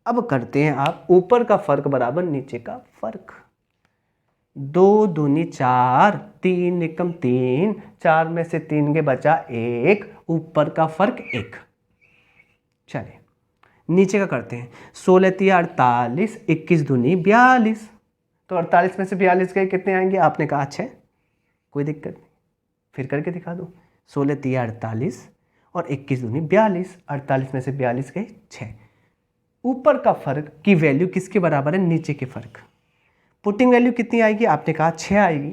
अब करते हैं आप ऊपर का फर्क बराबर नीचे का फर्क। 2 दूनी 4, 3 एकम 3, 4 में से 3 के बचा 1, ऊपर का फर्क 1। चलिए नीचे का करते हैं। 16 3 48, 21 दूनी 42। तो 48 में से 42 गए, कितने आएंगे? आपने कहा 6, कोई दिक्कत नहीं, फिर करके दिखा दो। 16 3 48 और 21 दूनी 42, 48 में से 42 गए 6। ऊपर का फर्क की वैल्यू किसके बराबर है? नीचे के फर्क। पुटिंग वैल्यू कितनी आएगी? आपने कहा 6 आएगी।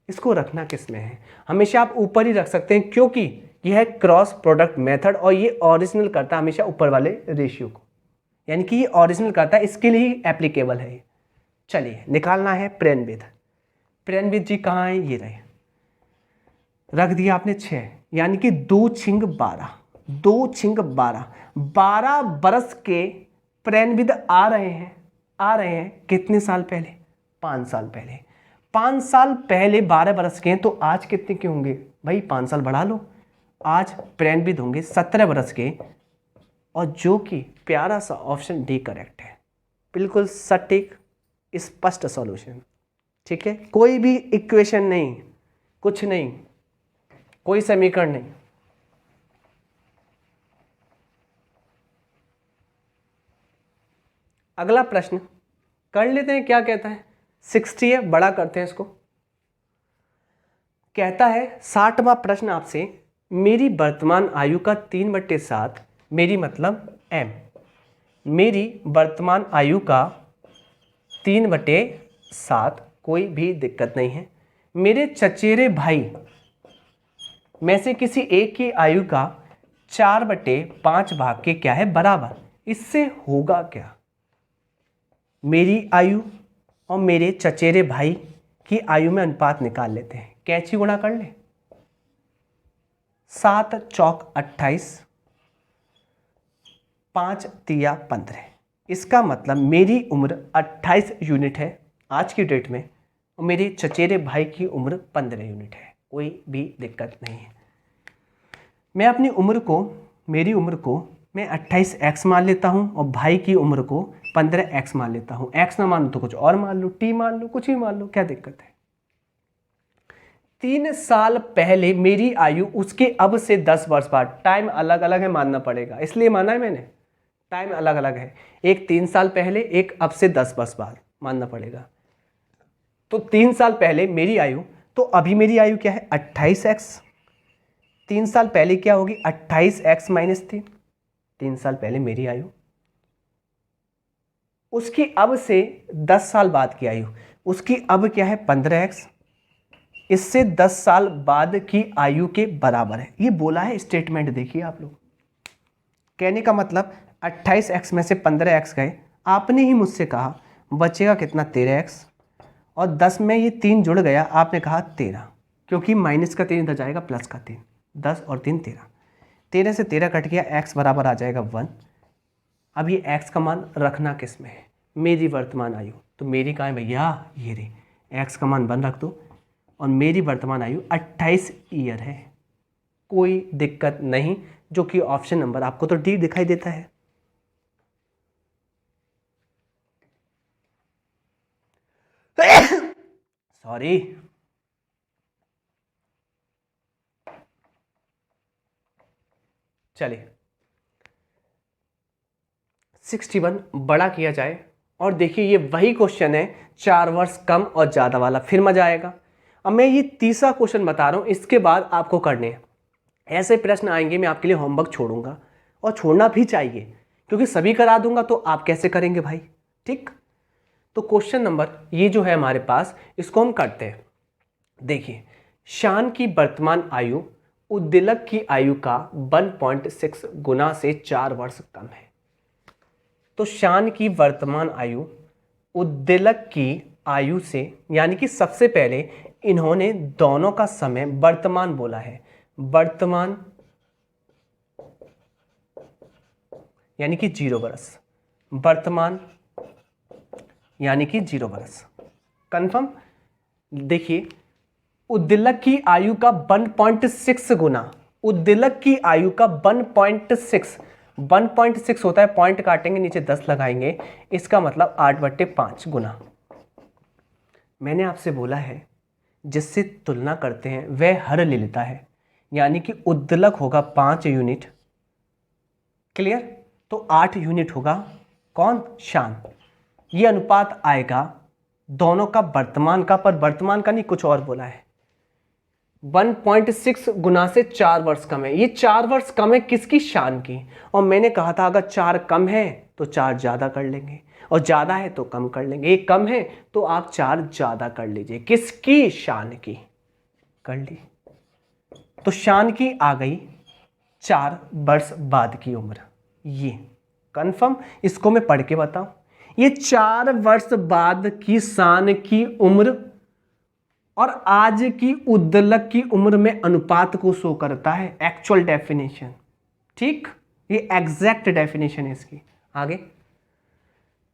इसको रखना किस में है? हमेशा आप ऊपर ही रख सकते हैं, क्योंकि यह है क्रॉस प्रोडक्ट मेथड और ये ओरिजिनल करता है हमेशा ऊपर वाले रेशियो को, यानी कि ये ओरिजिनल करता है, इसके लिए ही एप्लीकेबल है ये। चलिए निकालना है प्रेमविद जी कहाँ है? ये रहे, रख दिया आपने 6, यानी कि 2 छिंग 12, 2 छिंग 12, 12 बरस के प्रेमविद आ रहे हैं कितने साल पहले? 5 साल पहले। 5 साल पहले 12 बरस के हैं, तो आज कितने के होंगे भाई? 5 साल बढ़ा लो, आज प्रेमविद होंगे 17 बरस के, और जो कि प्यारा सा ऑप्शन डी करेक्ट है, बिल्कुल सटीक स्पष्ट सॉल्यूशन। ठीक है, कोई भी इक्वेशन नहीं, कुछ नहीं, कोई समीकरण नहीं। अगला प्रश्न कर लेते हैं, क्या कहता है? 60 है, बड़ा करते हैं इसको। कहता है 60वां प्रश्न आपसे, मेरी वर्तमान आयु का 3/7, मेरी मतलब m, मेरी वर्तमान आयु का 3/7, कोई भी दिक्कत नहीं है। मेरे चचेरे भाई में से किसी एक की आयु का 4/5 भाग के क्या है? बराबर। इससे होगा क्या? मेरी आयु और मेरे चचेरे भाई की आयु में अनुपात निकाल लेते हैं। कैंची गुणा कर ले, 7 चौक 28, 5 तिया 15। इसका मतलब मेरी उम्र 28 यूनिट है आज की डेट में, और मेरे चचेरे भाई की उम्र 15 यूनिट है। कोई भी दिक्कत नहीं है। मैं अपनी उम्र को, मेरी उम्र को मैं 28x मान लेता हूं, और भाई की उम्र को 15x मान लेता हूं। x ना मान लो तो कुछ और मान लो, t मान लो, कुछ ही मान लो, क्या दिक्कत है? 3 साल पहले मेरी आयु, उसके अब से 10 वर्ष बाद, टाइम अलग अलग है, मानना पड़ेगा, इसलिए माना है मैंने, टाइम अलग अलग है। एक 3 साल पहले, एक अब से 10 वर्ष बाद, मानना पड़ेगा। तो 3 साल पहले मेरी आयु, तो अभी मेरी आयु क्या है? 28x। 3 साल पहले क्या होगी? 28x - 3। 3 साल पहले मेरी आयु, उसकी अब से 10 साल बाद की आयु, उसकी अब क्या है? 15x, इससे 10 साल बाद की आयु के बराबर है। ये बोला है स्टेटमेंट, देखिए आप लोग। कहने का मतलब 28x में से 15x गए, आपने ही मुझसे कहा बचेगा कितना? 13x, और 10 में ये 3 जुड़ गया, आपने कहा 13, क्योंकि माइनस का 3 इधर जाएगा, प्लस का 3, 10 और 3 13, 13 से 13 कट गया, x बराबर आ जाएगा 1। अब ये x का मान रखना किस में है? मेरी वर्तमान आयु, तो मेरी कहाँ है भैया, ये रे, एक्स का मान 1 रख दो और मेरी वर्तमान आयु 28 ईयर है, कोई दिक्कत नहीं, जो कि ऑप्शन नंबर आपको तो डी दिखाई देता है। सॉरी, चलिए 61 बड़ा किया जाए और देखिए ये वही क्वेश्चन है 4 वर्ष कम और ज़्यादा वाला, फिर मजा आएगा। अब मैं ये तीसरा क्वेश्चन बता रहा हूँ, इसके बाद आपको करने हैं ऐसे प्रश्न आएंगे, मैं आपके लिए होमवर्क छोड़ूंगा और छोड़ना भी चाहिए क्योंकि सभी करा दूंगा तो आप कैसे करेंगे भाई, ठीक। तो क्वेश्चन नंबर ये जो है हमारे पास, इसको हम करते हैं। देखिए, शान की वर्तमान आयु उद्दीलक की आयु का 1.6 गुना से 4 वर्ष कम है। तो शान की वर्तमान आयु उद्दीलक की आयु से, यानी कि सबसे पहले इन्होंने दोनों का समय वर्तमान बोला है, वर्तमान यानी कि 0 वर्ष, वर्तमान यानी कि 0 वर्ष, कंफर्म। देखिए, उद्दीलक की आयु का 1.6 गुना, उद्दीलक की आयु का 1.6 होता है, पॉइंट काटेंगे नीचे 10 लगाएंगे, इसका मतलब 8/5 गुना। मैंने आपसे बोला है जिससे तुलना करते हैं वह हर ले लेता है, यानी कि उद्दीलक होगा 5 यूनिट, क्लियर। तो 8 यूनिट होगा कौन, शान। ये अनुपात आएगा दोनों का वर्तमान का, पर वर्तमान का नहीं, कुछ और बोला है। 1.6 गुना से 4 वर्ष कम है, ये 4 वर्ष कम है किसकी, शान की। और मैंने कहा था अगर 4 कम है तो 4 ज़्यादा कर लेंगे, और ज़्यादा है तो कम कर लेंगे, ये कम है तो आप 4 ज़्यादा कर लीजिए, किसकी, शान की, कर ली। तो शान की आ गई 4 वर्ष बाद की उम्र, ये कंफर्म। इसको मैं पढ़ के बताऊं, ये 4 वर्ष बाद की शान की उम्र और आज की उद्दीलक की उम्र में अनुपात को शो करता है, एक्चुअल डेफिनेशन, ठीक। ये एग्जैक्ट डेफिनेशन है इसकी। आगे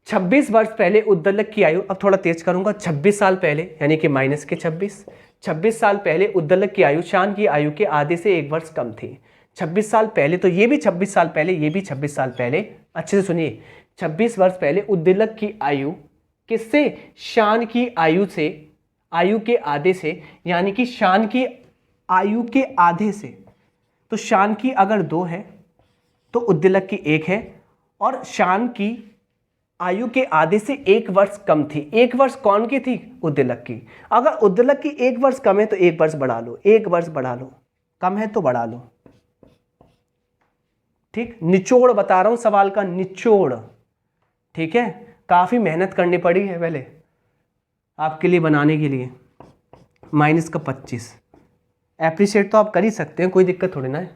26 वर्ष पहले उद्दीलक की आयु, अब थोड़ा तेज करूंगा, 26 साल पहले यानी कि माइनस के 26 साल पहले उद्दीलक की आयु शान की आयु के आधे से 1 वर्ष कम थी। 26 साल पहले, तो ये भी 26 साल पहले, ये भी 26 साल पहले, अच्छे से सुनिए, 26 वर्ष पहले उद्दीलक की आयु किससे, शान की आयु से, आयु के आधे से, यानी कि शान की आयु के आधे से। तो शान की अगर 2 है तो उद्दीलक की 1 है, और शान की आयु के आधे से 1 वर्ष कम थी। 1 वर्ष कौन की थी, उद्दीलक की। अगर उद्दीलक की 1 वर्ष कम है तो 1 वर्ष बढ़ा लो, 1 वर्ष बढ़ा लो, कम है तो बढ़ा लो, ठीक। निचोड़ बता रहा हूं सवाल का, निचोड़, ठीक है। काफी मेहनत करनी पड़ी है पहले आपके लिए बनाने के लिए। माइनस का 25, एप्रिशिएट तो आप कर ही सकते हैं, कोई दिक्कत थोड़ी ना है।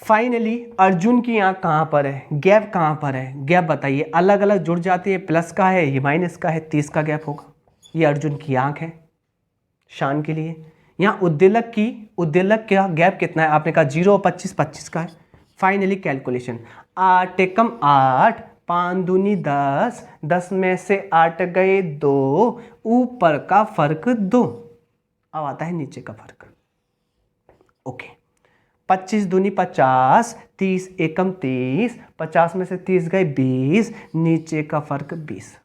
फाइनली अर्जुन की आंख कहाँ पर है, गैप कहाँ पर है, गैप बताइए। अलग अलग जुड़ जाती है, प्लस का है, ये माइनस का है, 30 का गैप होगा। ये अर्जुन की आंख है शान के लिए। यहाँ उद्दीलक का गैप कितना है, आपने कहा 0 और 25, 25 का है। फाइनली कैलकुलेशन, 8 एकम 8, 5 दूनी 10, 10 में से 8 गए 2, ऊपर का फर्क 2, अब आता है नीचे का फर्क, ओके। 25 दूनी 50, 30 एकम 30, 50 में से 30 गए 20, नीचे का फर्क 20।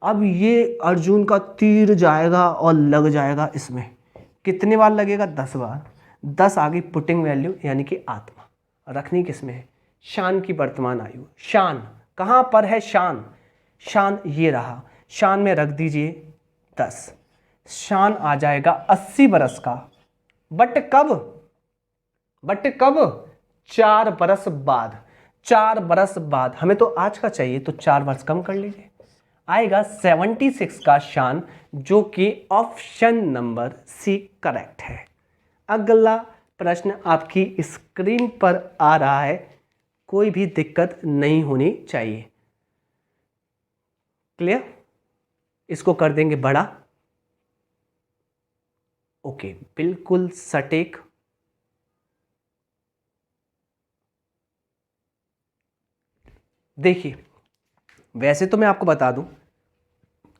अब ये अर्जुन का तीर जाएगा और लग जाएगा इसमें, कितनी बार लगेगा, 10 बार। 10 आ गई पुटिंग वैल्यू, यानी कि आत्मा रखनी किसमें है, शान की वर्तमान आयु। शान कहाँ पर है, शान ये रहा, शान में रख दीजिए 10, शान आ जाएगा 80 बरस का, बट कब 4 बरस बाद। 4 बरस बाद, हमें तो आज का चाहिए तो 4 वर्ष कम कर लीजिए, आएगा 76 का शान, जो कि ऑप्शन नंबर सी करेक्ट है। अगला प्रश्न आपकी स्क्रीन पर आ रहा है, कोई भी दिक्कत नहीं होनी चाहिए, क्लियर। इसको कर देंगे बड़ा, ओके, बिल्कुल सटीक। देखिए वैसे तो मैं आपको बता दूं,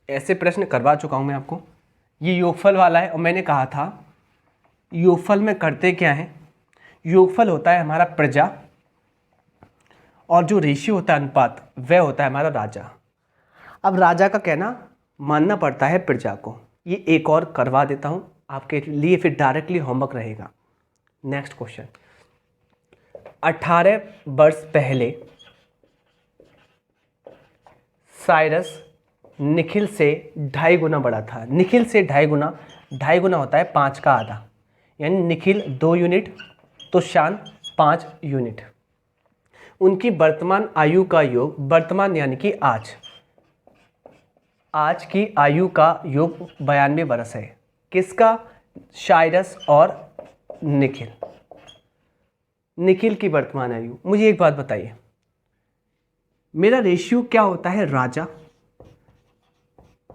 ऐसे प्रश्न करवा चुका हूं मैं आपको। ये योगफल वाला है और मैंने कहा था योगफल में करते क्या है, योगफल होता है हमारा प्रजा और जो रेशियो होता है अनुपात वह होता है हमारा राजा। अब राजा का कहना मानना पड़ता है प्रजा को। ये एक और करवा देता हूं आपके लिए, फिर डायरेक्टली होमवर्क रहेगा। नेक्स्ट क्वेश्चन, 18 वर्ष पहले साइरस निखिल से 2.5 गुना बड़ा था। निखिल से 2.5 गुना होता है 5 का आधा, यानी निखिल 2 यूनिट तो शान 5 यूनिट। उनकी वर्तमान आयु का योग, वर्तमान यानी कि आज की आयु का योग 92 वर्ष है। किसका? साइरस और निखिल। निखिल की वर्तमान आयु। मुझे एक बात बताइए, मेरा रेशियो क्या होता है? राजा,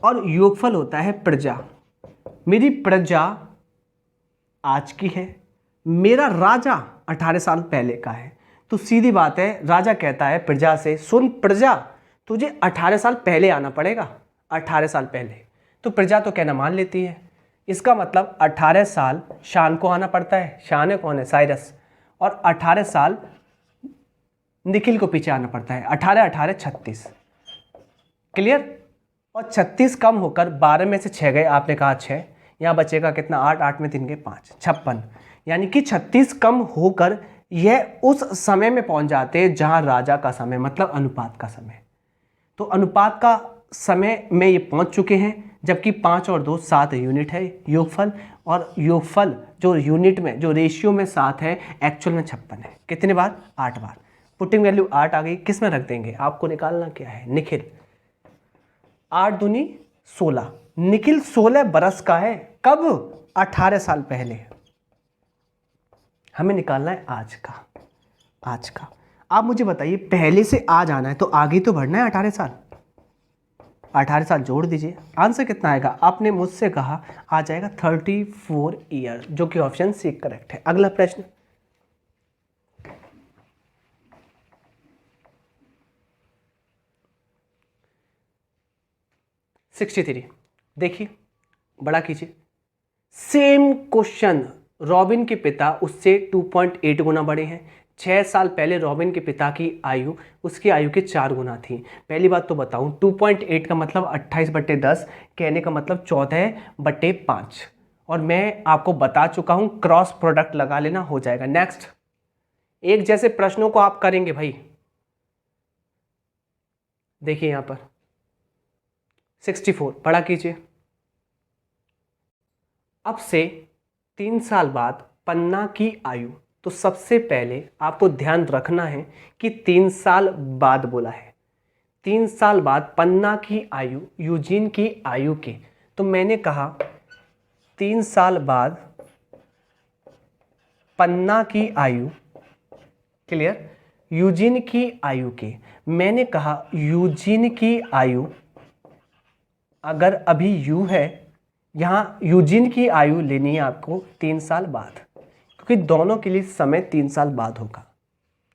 और योगफल होता है प्रजा। मेरी प्रजा आज की है, मेरा राजा 18 साल पहले का है। तो सीधी बात है, राजा कहता है प्रजा से, सुन प्रजा, तुझे 18 साल पहले आना पड़ेगा। 18 साल पहले तो प्रजा तो कहना मान लेती है। इसका मतलब 18 साल शान को आना पड़ता है। शान है कौन है? साइरस। और 18 साल निखिल को पीछे आना पड़ता है। 18 18 36, क्लियर। और 36 कम होकर 12 में से 6 गए, आपने कहा 6, यहाँ बचेगा कितना? 8, 8 में 3 गए 5, 56। यानी कि 36 कम होकर यह उस समय में पहुंच जाते हैं जहां राजा का समय, मतलब अनुपात का समय। तो अनुपात का समय में ये पहुंच चुके हैं, जबकि 5 और 2 7 यूनिट है योगफल। और योगफल जो यूनिट में, जो रेशियो में 7 है, एक्चुअल में 56 है। कितने बार? 8 बार। पुटिंग वैल्यू 8 आ गई। किस में रख देंगे? आपको निकालना क्या है? निखिल। 8 दूनी 16। निखिल 16 बरस का है। कब? 18 साल पहले। हमें निकालना है आज का। आप मुझे बताइए, पहले से आज आना है तो आगे तो बढ़ना है 18 साल। 18 साल जोड़ दीजिए, आंसर कितना आएगा? आपने मुझसे कहा आ जाएगा 34 ईयर, जो कि ऑप्शन सी करेक्ट है। अगला प्रश्न, (63) देखिए, बड़ा कीजिए। सेम क्वेश्चन, रॉबिन के पिता उससे 2.8 गुना बड़े हैं। 6 साल पहले रॉबिन के पिता की आयु उसकी आयु के 4 गुना थी। पहली बात तो बताऊं, 2.8 का मतलब 28/10, कहने का मतलब 14/5। और मैं आपको बता चुका हूं, क्रॉस प्रोडक्ट लगा लेना, हो जाएगा। नेक्स्ट, एक जैसे प्रश्नों को आप करेंगे भाई। देखिए यहां पर 64, बड़ा कीजिए। अब से 3 साल बाद पन्ना की आयु, तो सबसे पहले आपको ध्यान रखना है कि 3 साल बाद बोला है। 3 साल बाद पन्ना की आयु, यूजीन की आयु के, तो मैंने कहा 3 साल बाद पन्ना की आयु, क्लियर, यूजीन की आयु के। मैंने कहा यूजीन की आयु अगर अभी यू है, यहाँ यूजीन की आयु लेनी है आपको 3 साल बाद, क्योंकि दोनों के लिए समय 3 साल बाद होगा।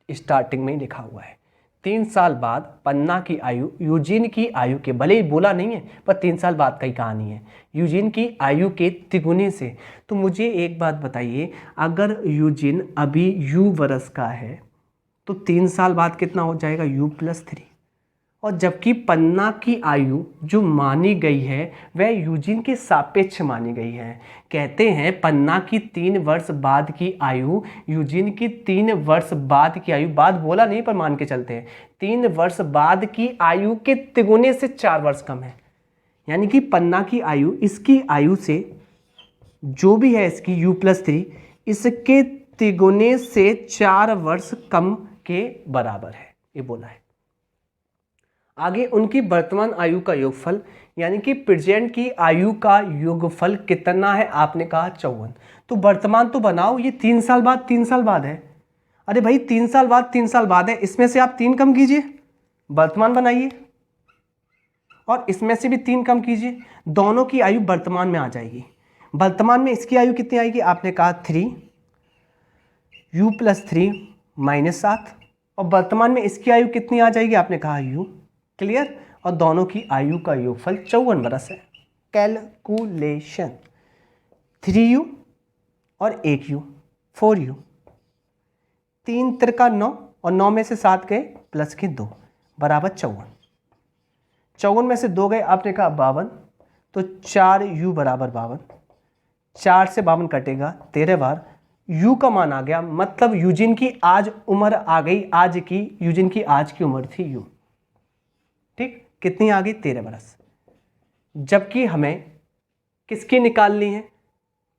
स्टार्टिंग में ही लिखा हुआ है 3 साल बाद पन्ना की आयु यूजीन की आयु के, भले ही बोला नहीं है पर 3 साल बाद का ही कहानी है, यूजीन की आयु के तिगुने से। तो मुझे एक बात बताइए, अगर यूजीन अभी यू वर्ष का है तो 3 साल बाद कितना हो जाएगा? U+3। और जबकि पन्ना की आयु जो मानी गई है वह यूजीन के सापेक्ष मानी गई है। कहते हैं पन्ना की 3 वर्ष बाद की आयु यूजीन की 3 वर्ष बाद की आयु, बाद बोला नहीं पर मान के चलते हैं, 3 वर्ष बाद की आयु के तिगुने से 4 वर्ष कम है। यानी कि पन्ना की आयु इसकी आयु से, जो भी है इसकी U+3, इसके तिगुने से 4 वर्ष कम के बराबर है, ये बोला है। आगे, उनकी वर्तमान आयु का योगफल, यानी कि प्रेजेंट की आयु का योगफल कितना है? आपने कहा 54। तो वर्तमान तो बनाओ, ये 3 साल बाद 3 साल बाद है। अरे भाई 3 साल बाद 3 साल बाद है, इसमें से आप 3 कम कीजिए, वर्तमान बनाइए, और इसमें से भी 3 कम कीजिए, दोनों की आयु वर्तमान में आ जाएगी। वर्तमान में इसकी आयु कितनी आएगी? आपने कहा 3, U+3 -7, और वर्तमान में इसकी आयु कितनी आ जाएगी? आपने कहा U, क्लियर। और दोनों की आयु का योगफल 54 बरस है। कैलकुलेशन 3u और 1u 4u, 3 त्रिका 9 और 9 में से 7 गए प्लस के 2 बराबर 54। 54 में से 2 गए, आपने कहा 52, तो 4u बराबर 52। 4 से 52 कटेगा 13 बार, u का मान आ गया, मतलब यूजिन की आज उम्र आ गई, आज की यूजिन की आज की उम्र थी u। ठीक, कितनी आ गई? 13 बरस। जबकि हमें किसकी निकालनी है?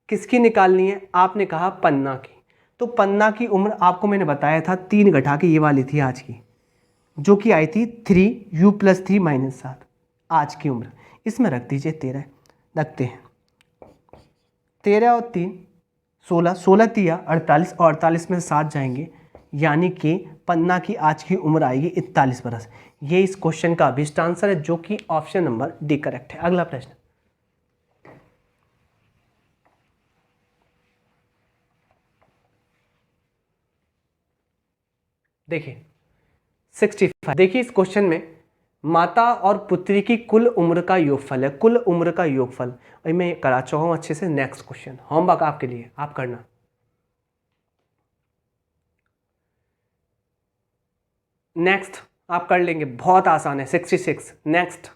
किसकी निकालनी है? आपने कहा पन्ना की। तो पन्ना की उम्र आपको मैंने बताया था 3 घटा के ये वाली थी आज की, जो कि आई थी 3u + 3 - 7 आज की उम्र। इसमें रख दीजिए 13, रखते हैं 13 और 3 16, 16 तिया 48 और 48 में से 7 जाएंगे, यानी कि पन्ना की आज की उम्र आएगी 41 बरस। ये इस क्वेश्चन का अभिष्ट आंसर है, जो कि ऑप्शन नंबर डी करेक्ट है। अगला प्रश्न, देखिए 65। देखिए इस क्वेश्चन में माता और पुत्री की कुल उम्र का योगफल है, कुल उम्र का योगफल। और मैं करा चुका हूं अच्छे से। नेक्स्ट क्वेश्चन होमवर्क आपके लिए, आप करना। नेक्स्ट आप कर लेंगे, बहुत आसान है। 66। नेक्स्ट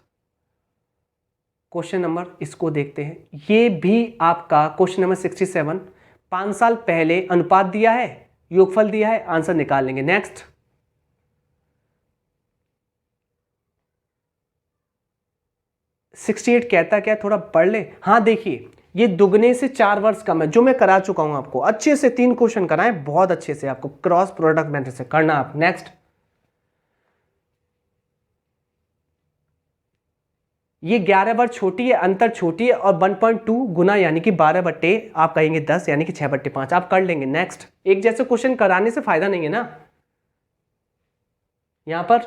क्वेश्चन नंबर, इसको देखते हैं। ये भी आपका क्वेश्चन नंबर 67, 5 साल पहले अनुपात दिया है, योगफल दिया है, आंसर निकाल लेंगे। नेक्स्ट 68 कहता क्या, थोड़ा पढ़ ले। हाँ देखिए, ये दुगने से 4 वर्ष कम है, जो मैं करा चुका हूं आपको अच्छे से। 3 क्वेश्चन कराए बहुत अच्छे से, आपको क्रॉस प्रोडक्ट मेथड से करना आप। नेक्स्ट, ये 11 बार छोटी है, अंतर छोटी है, और 1.2 गुना यानी कि 12 बट्टे आप कहेंगे 10 यानी कि 6/5 आप कर लेंगे। नेक्स्ट, एक जैसे क्वेश्चन कराने से फायदा नहीं है ना। यहां पर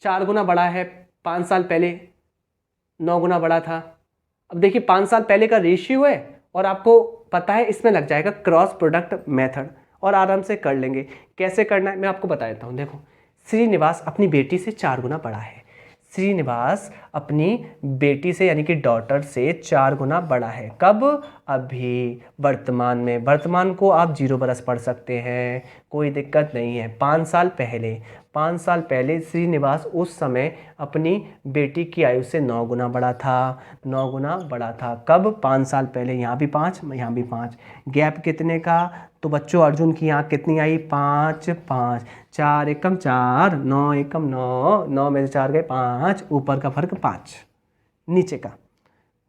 4 गुना बड़ा है, 5 साल पहले 9 गुना बड़ा था। अब देखिए 5 साल पहले का रेशियो है और आपको पता है, इसमें लग जाएगा क्रॉस प्रोडक्ट मेथड और आराम से कर लेंगे। कैसे करना है मैं आपको बता देता हूँ। देखो, श्रीनिवास अपनी बेटी से 4 गुना बड़ा है। श्रीनिवास अपनी बेटी से यानी कि डॉटर से 4 गुना बड़ा है। कब? अभी, वर्तमान में। वर्तमान को आप 0 बरस पढ़ सकते हैं, कोई दिक्कत नहीं है। 5 साल पहले, 5 साल पहले श्रीनिवास उस समय अपनी बेटी की आयु से 9 गुना बड़ा था। 9 गुना बड़ा था कब? 5 साल पहले। यहाँ भी 5, यहाँ भी 5, गैप कितने का? तो बच्चों अर्जुन की यहाँ कितनी आई? 5 5, 4 एकम 4, 9 एकम 9, 9 में से 4 गए 5, ऊपर का फर्क 5, नीचे का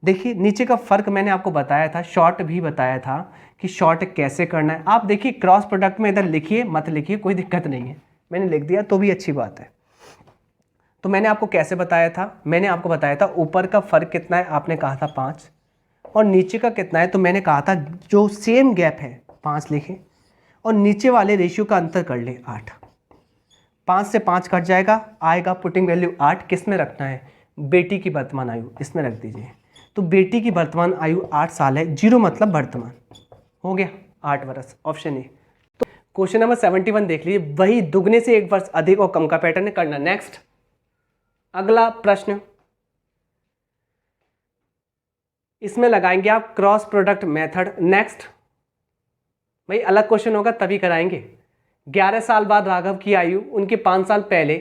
देखिए। नीचे का फर्क मैंने आपको बताया था, शॉर्ट भी बताया था कि शॉर्ट कैसे करना है। आप देखिए क्रॉस प्रोडक्ट में इधर लिखिए मत लिखिए, कोई दिक्कत नहीं है, मैंने लिख दिया तो भी अच्छी बात है। तो मैंने आपको कैसे बताया था? मैंने आपको बताया था ऊपर का फर्क कितना है, आपने कहा था 5, और नीचे का कितना है, तो मैंने कहा था जो सेम गैप है 5 लिखे, और नीचे वाले रेशियो का अंतर कर ले 8। 5 से 5 कट जाएगा, आएगा पुटिंग वैल्यू 8। किस में रखना है? बेटी की वर्तमान आयु, इसमें रख दीजिए। तो बेटी की वर्तमान आयु 8 साल है, 0 मतलब वर्तमान, हो गया 8 वर्ष, ऑप्शन ए। तो क्वेश्चन नंबर 71 देख लीजिए, वही दुगने से 1 वर्ष अधिक और कम का पैटर्न करना। नेक्स्ट, अगला प्रश्न, इसमें लगाएंगे आप क्रॉस प्रोडक्ट मेथड। नेक्स्ट, भाई अलग क्वेश्चन होगा तभी कराएंगे। 11 साल बाद राघव की आयु उनके 5 साल पहले,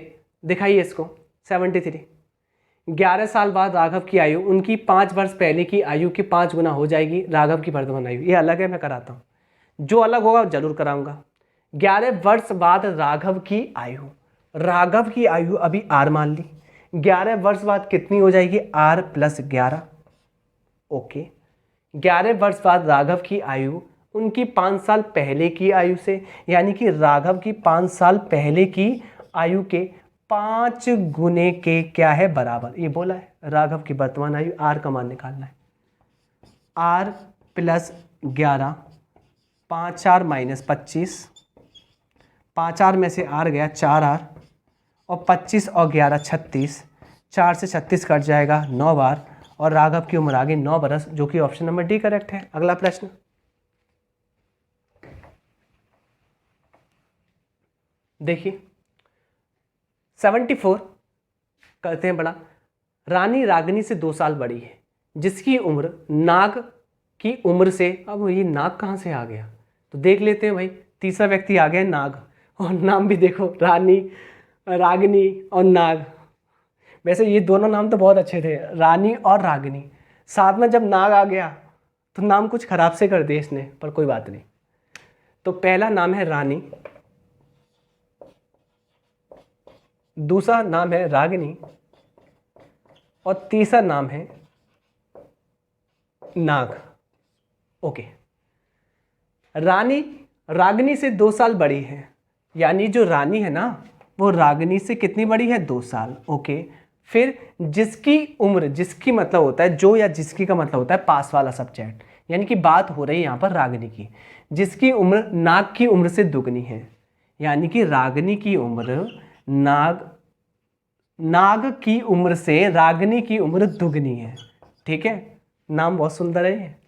दिखाइए इसको 73। 11 साल बाद राघव की आयु उनकी 5 वर्ष पहले की आयु के 5 गुना हो जाएगी राघव की वर्तमान आयु। ये अलग है, मैं कराता हूँ, जो अलग होगा जरूर कराऊंगा। 11 वर्ष बाद राघव की आयु, राघव की आयु अभी आर मान ली, 11 वर्ष बाद कितनी हो जाएगी? R + 11। ओके, 11 वर्ष बाद राघव की आयु उनकी 5 साल पहले की आयु से, यानी कि राघव की 5 साल पहले की आयु के 5 गुने के क्या है? बराबर। ये बोला है राघव की वर्तमान आयु, आर का मान निकालना है। R + 11, 5R - 25, 5R में से R गया 4R, और 25 और 11 36, 4 से 36 कट जाएगा 9 बार, और राघव की उम्र आ गई 9 बरस, जो कि ऑप्शन नंबर डी करेक्ट है। अगला प्रश्न, देखिए 74, करते हैं बड़ा। रानी रागिनी से 2 साल बड़ी है, जिसकी उम्र नाग की उम्र से, अब ये नाग कहाँ से आ गया, तो देख लेते हैं भाई। तीसरा व्यक्ति आ गया नाग, और नाम भी देखो, रानी, रागिनी और नाग। वैसे ये दोनों नाम तो बहुत अच्छे थे, रानी और रागिनी। साथ में जब नाग आ गया तो नाम कुछ खराब से कर दिया इसने, पर कोई बात नहीं। तो पहला नाम है रानी, दूसरा नाम है रागिनी, और तीसरा नाम है नाग। ओके, रानी रागिनी से 2 साल बड़ी है, यानी जो रानी है ना वो रागिनी से कितनी बड़ी है, 2 साल। ओके, फिर जिसकी उम्र, जिसकी मतलब होता है जो, या जिसकी का मतलब होता है पास वाला सब्जेक्ट, यानी कि बात हो रही है यहाँ पर रागिनी की, जिसकी उम्र नाग की उम्र से दुगनी है, यानी कि रागिनी की उम्र नाग की उम्र से रागिनी की उम्र दुगनी है। ठीक है, नाम बहुत सुंदर है।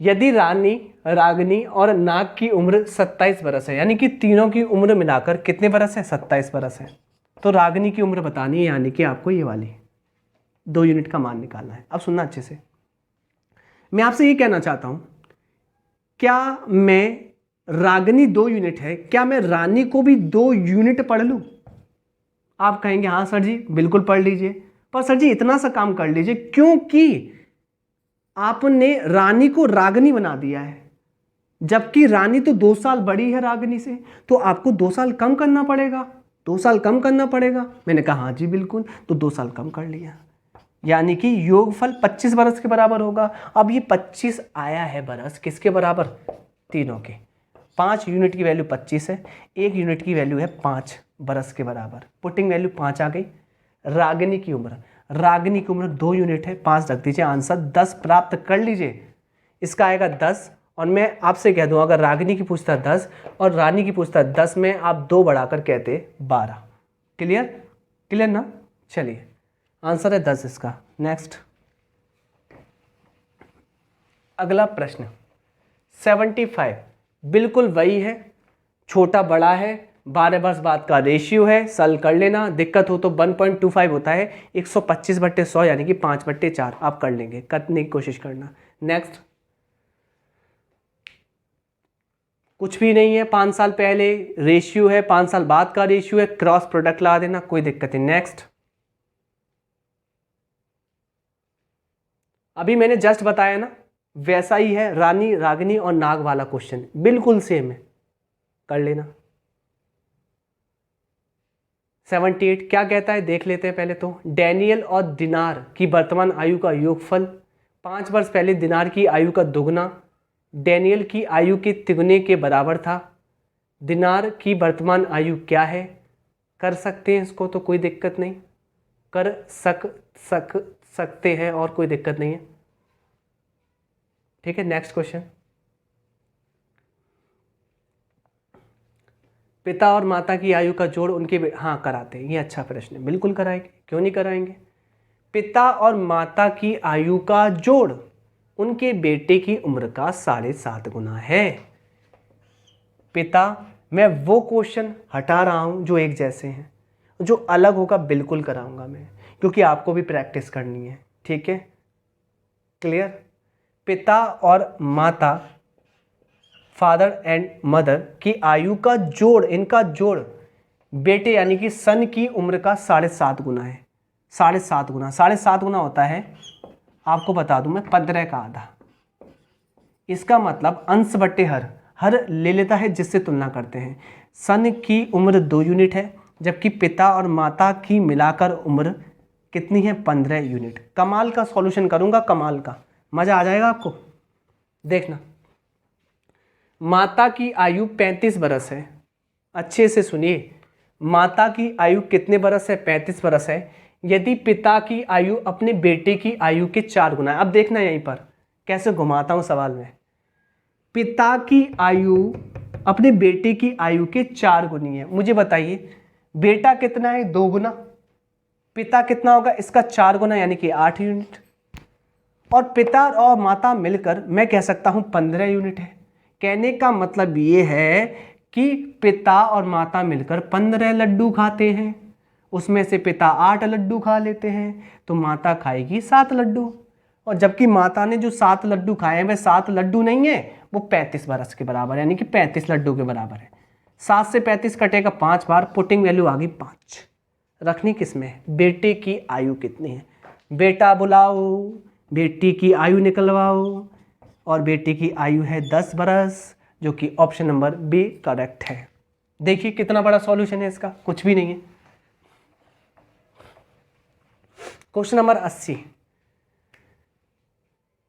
यदि रानी, रागिनी और नाग की उम्र 27 बरस है, यानी कि तीनों की उम्र मिलाकर कितने बरस है, 27 बरस है, तो रागिनी की उम्र बतानी है, यानी कि आपको ये वाली 2 यूनिट का मान निकालना है। अब सुनना अच्छे से, मैं आपसे ये कहना चाहता हूं, क्या मैं, रागिनी 2 यूनिट है, क्या मैं रानी को भी 2 यूनिट पढ़ लूं? आप कहेंगे हाँ सर जी बिल्कुल पढ़ लीजिए, पर सर जी इतना सा काम कर लीजिए, क्योंकि आपने रानी को रागिनी बना दिया है, जबकि रानी तो 2 साल बड़ी है रागिनी से, तो आपको 2 साल कम करना पड़ेगा, 2 साल कम करना पड़ेगा। मैंने कहा हाँ जी बिल्कुल, तो 2 साल कम कर लिया, यानी कि योगफल 25 बरस के बराबर होगा। अब ये 25 आया है बरस किसके बराबर, तीनों के। 5 यूनिट की वैल्यू 25 है, 1 यूनिट की वैल्यू है 5 बरस के बराबर, पुटिंग वैल्यू 5 आ गई। रागिनी की उम्र, रागिनी की उम्र 2 यूनिट है, 5 रख दीजिए, आंसर 10 प्राप्त कर लीजिए। इसका आएगा 10, और मैं आपसे कह दूं अगर रागिनी की पूछता 10 और रानी की पूछता 10 में आप 2 बढ़ाकर कहते 12। क्लियर, क्लियर ना? चलिए, आंसर है 10 इसका। नेक्स्ट, अगला प्रश्न 75, बिल्कुल वही है, छोटा बड़ा है, 12 वर्ष बाद का रेशियो है, सल कर लेना, दिक्कत हो तो 1.25 होता है, 125/100 यानी कि 5/4 आप कर लेंगे, करने की कोशिश करना। नेक्स्ट, कुछ भी नहीं है, 5 साल पहले रेशियो है, 5 साल बाद का रेशियो है, क्रॉस प्रोडक्ट लगा देना, कोई दिक्कत नहीं। नेक्स्ट, अभी मैंने जस्ट बताया ना वैसा ही है, रानी, रागिनी और नाग वाला क्वेश्चन बिल्कुल सेम है, कर लेना। 78 क्या कहता है देख लेते हैं पहले तो। डैनियल और दिनार की वर्तमान आयु का योगफल, 5 वर्ष पहले दिनार की आयु का दुगना डैनियल की आयु के तिगुने के बराबर था। दिनार की वर्तमान आयु क्या है, कर सकते हैं इसको, तो कोई दिक्कत नहीं, कर सकते हैं और कोई दिक्कत नहीं है। ठीक है, नेक्स्ट क्वेश्चन, पिता और माता की आयु का जोड़ उनके, हाँ कराते हैं, ये अच्छा प्रश्न है, बिल्कुल कराएंगे, क्यों नहीं कराएंगे। पिता और माता की आयु का जोड़ उनके बेटे की उम्र का 7.5 गुना है। पिता, मैं वो क्वेश्चन हटा रहा हूं जो एक जैसे हैं, जो अलग होगा बिल्कुल कराऊंगा मैं, क्योंकि आपको भी प्रैक्टिस करनी है। ठीक है, क्लियर। पिता और माता, फादर एंड मदर की आयु का जोड़, इनका जोड़ बेटे यानी कि सन की उम्र का 7.5 गुना है। 7.5 गुना, 7.5 गुना होता है, आपको बता दूं मैं, 15 का आधा। इसका मतलब अंश बट्टे हर ले लेता है जिससे तुलना करते हैं। सन की उम्र 2 यूनिट है, जबकि पिता और माता की मिलाकर उम्र कितनी है, 15 यूनिट। कमाल का सॉल्यूशन करूंगा, कमाल का, मजा आ जाएगा आपको, देखना। माता की आयु 35 बरस है, अच्छे से सुनिए, माता की आयु कितने बरस है, 35 बरस है। यदि पिता की आयु अपने बेटे की आयु के 4 गुना है, अब देखना यहीं पर कैसे घुमाता हूं सवाल में। पिता की आयु अपने बेटे की आयु के 4 गुनी है, मुझे बताइए बेटा कितना है, 2 गुना, पिता कितना होगा, इसका 4 गुना यानी कि 8 यूनिट, और पिता और माता मिलकर मैं कह सकता हूं 15 यूनिट है। कहने का मतलब ये है कि पिता और माता मिलकर 15 लड्डू खाते हैं। उसमें से पिता 8 लड्डू खा लेते हैं तो माता खाएगी 7 लड्डू, और जबकि माता ने जो 7 लड्डू खाए हैं वह 7 लड्डू नहीं है, वो 35 बरस के बराबर है, यानी कि 35 लड्डू के बराबर है। 7 से 35 कटेगा 5 बार, पुटिंग वैल्यू आ गई 5। रखनी किसमें? बेटे की आयु कितनी है, बेटा बुलाओ, बेटी की आयु निकलवाओ, और बेटी की आयु है 10 बरस, जो कि ऑप्शन नंबर बी करेक्ट है। देखिए कितना बड़ा सॉल्यूशन है इसका, कुछ भी नहीं है। क्वेश्चन नंबर 80,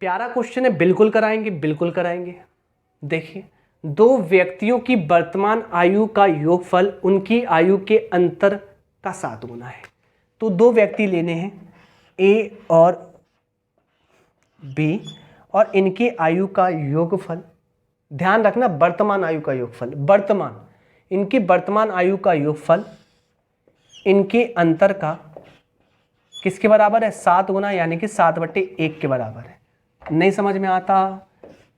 प्यारा क्वेश्चन है, बिल्कुल कराएंगे, बिल्कुल कराएंगे। देखिए, 2 व्यक्तियों की वर्तमान आयु का योगफल उनकी आयु के अंतर का 7 गुना है। तो 2 व्यक्ति लेने हैं, ए और बी, और इनकी आयु का योगफल, ध्यान रखना वर्तमान आयु का योगफल, वर्तमान, इनकी वर्तमान आयु का योगफल इनके अंतर का किसके बराबर है? 7 गुना, यानी कि 7/1 के बराबर है। नहीं समझ में आता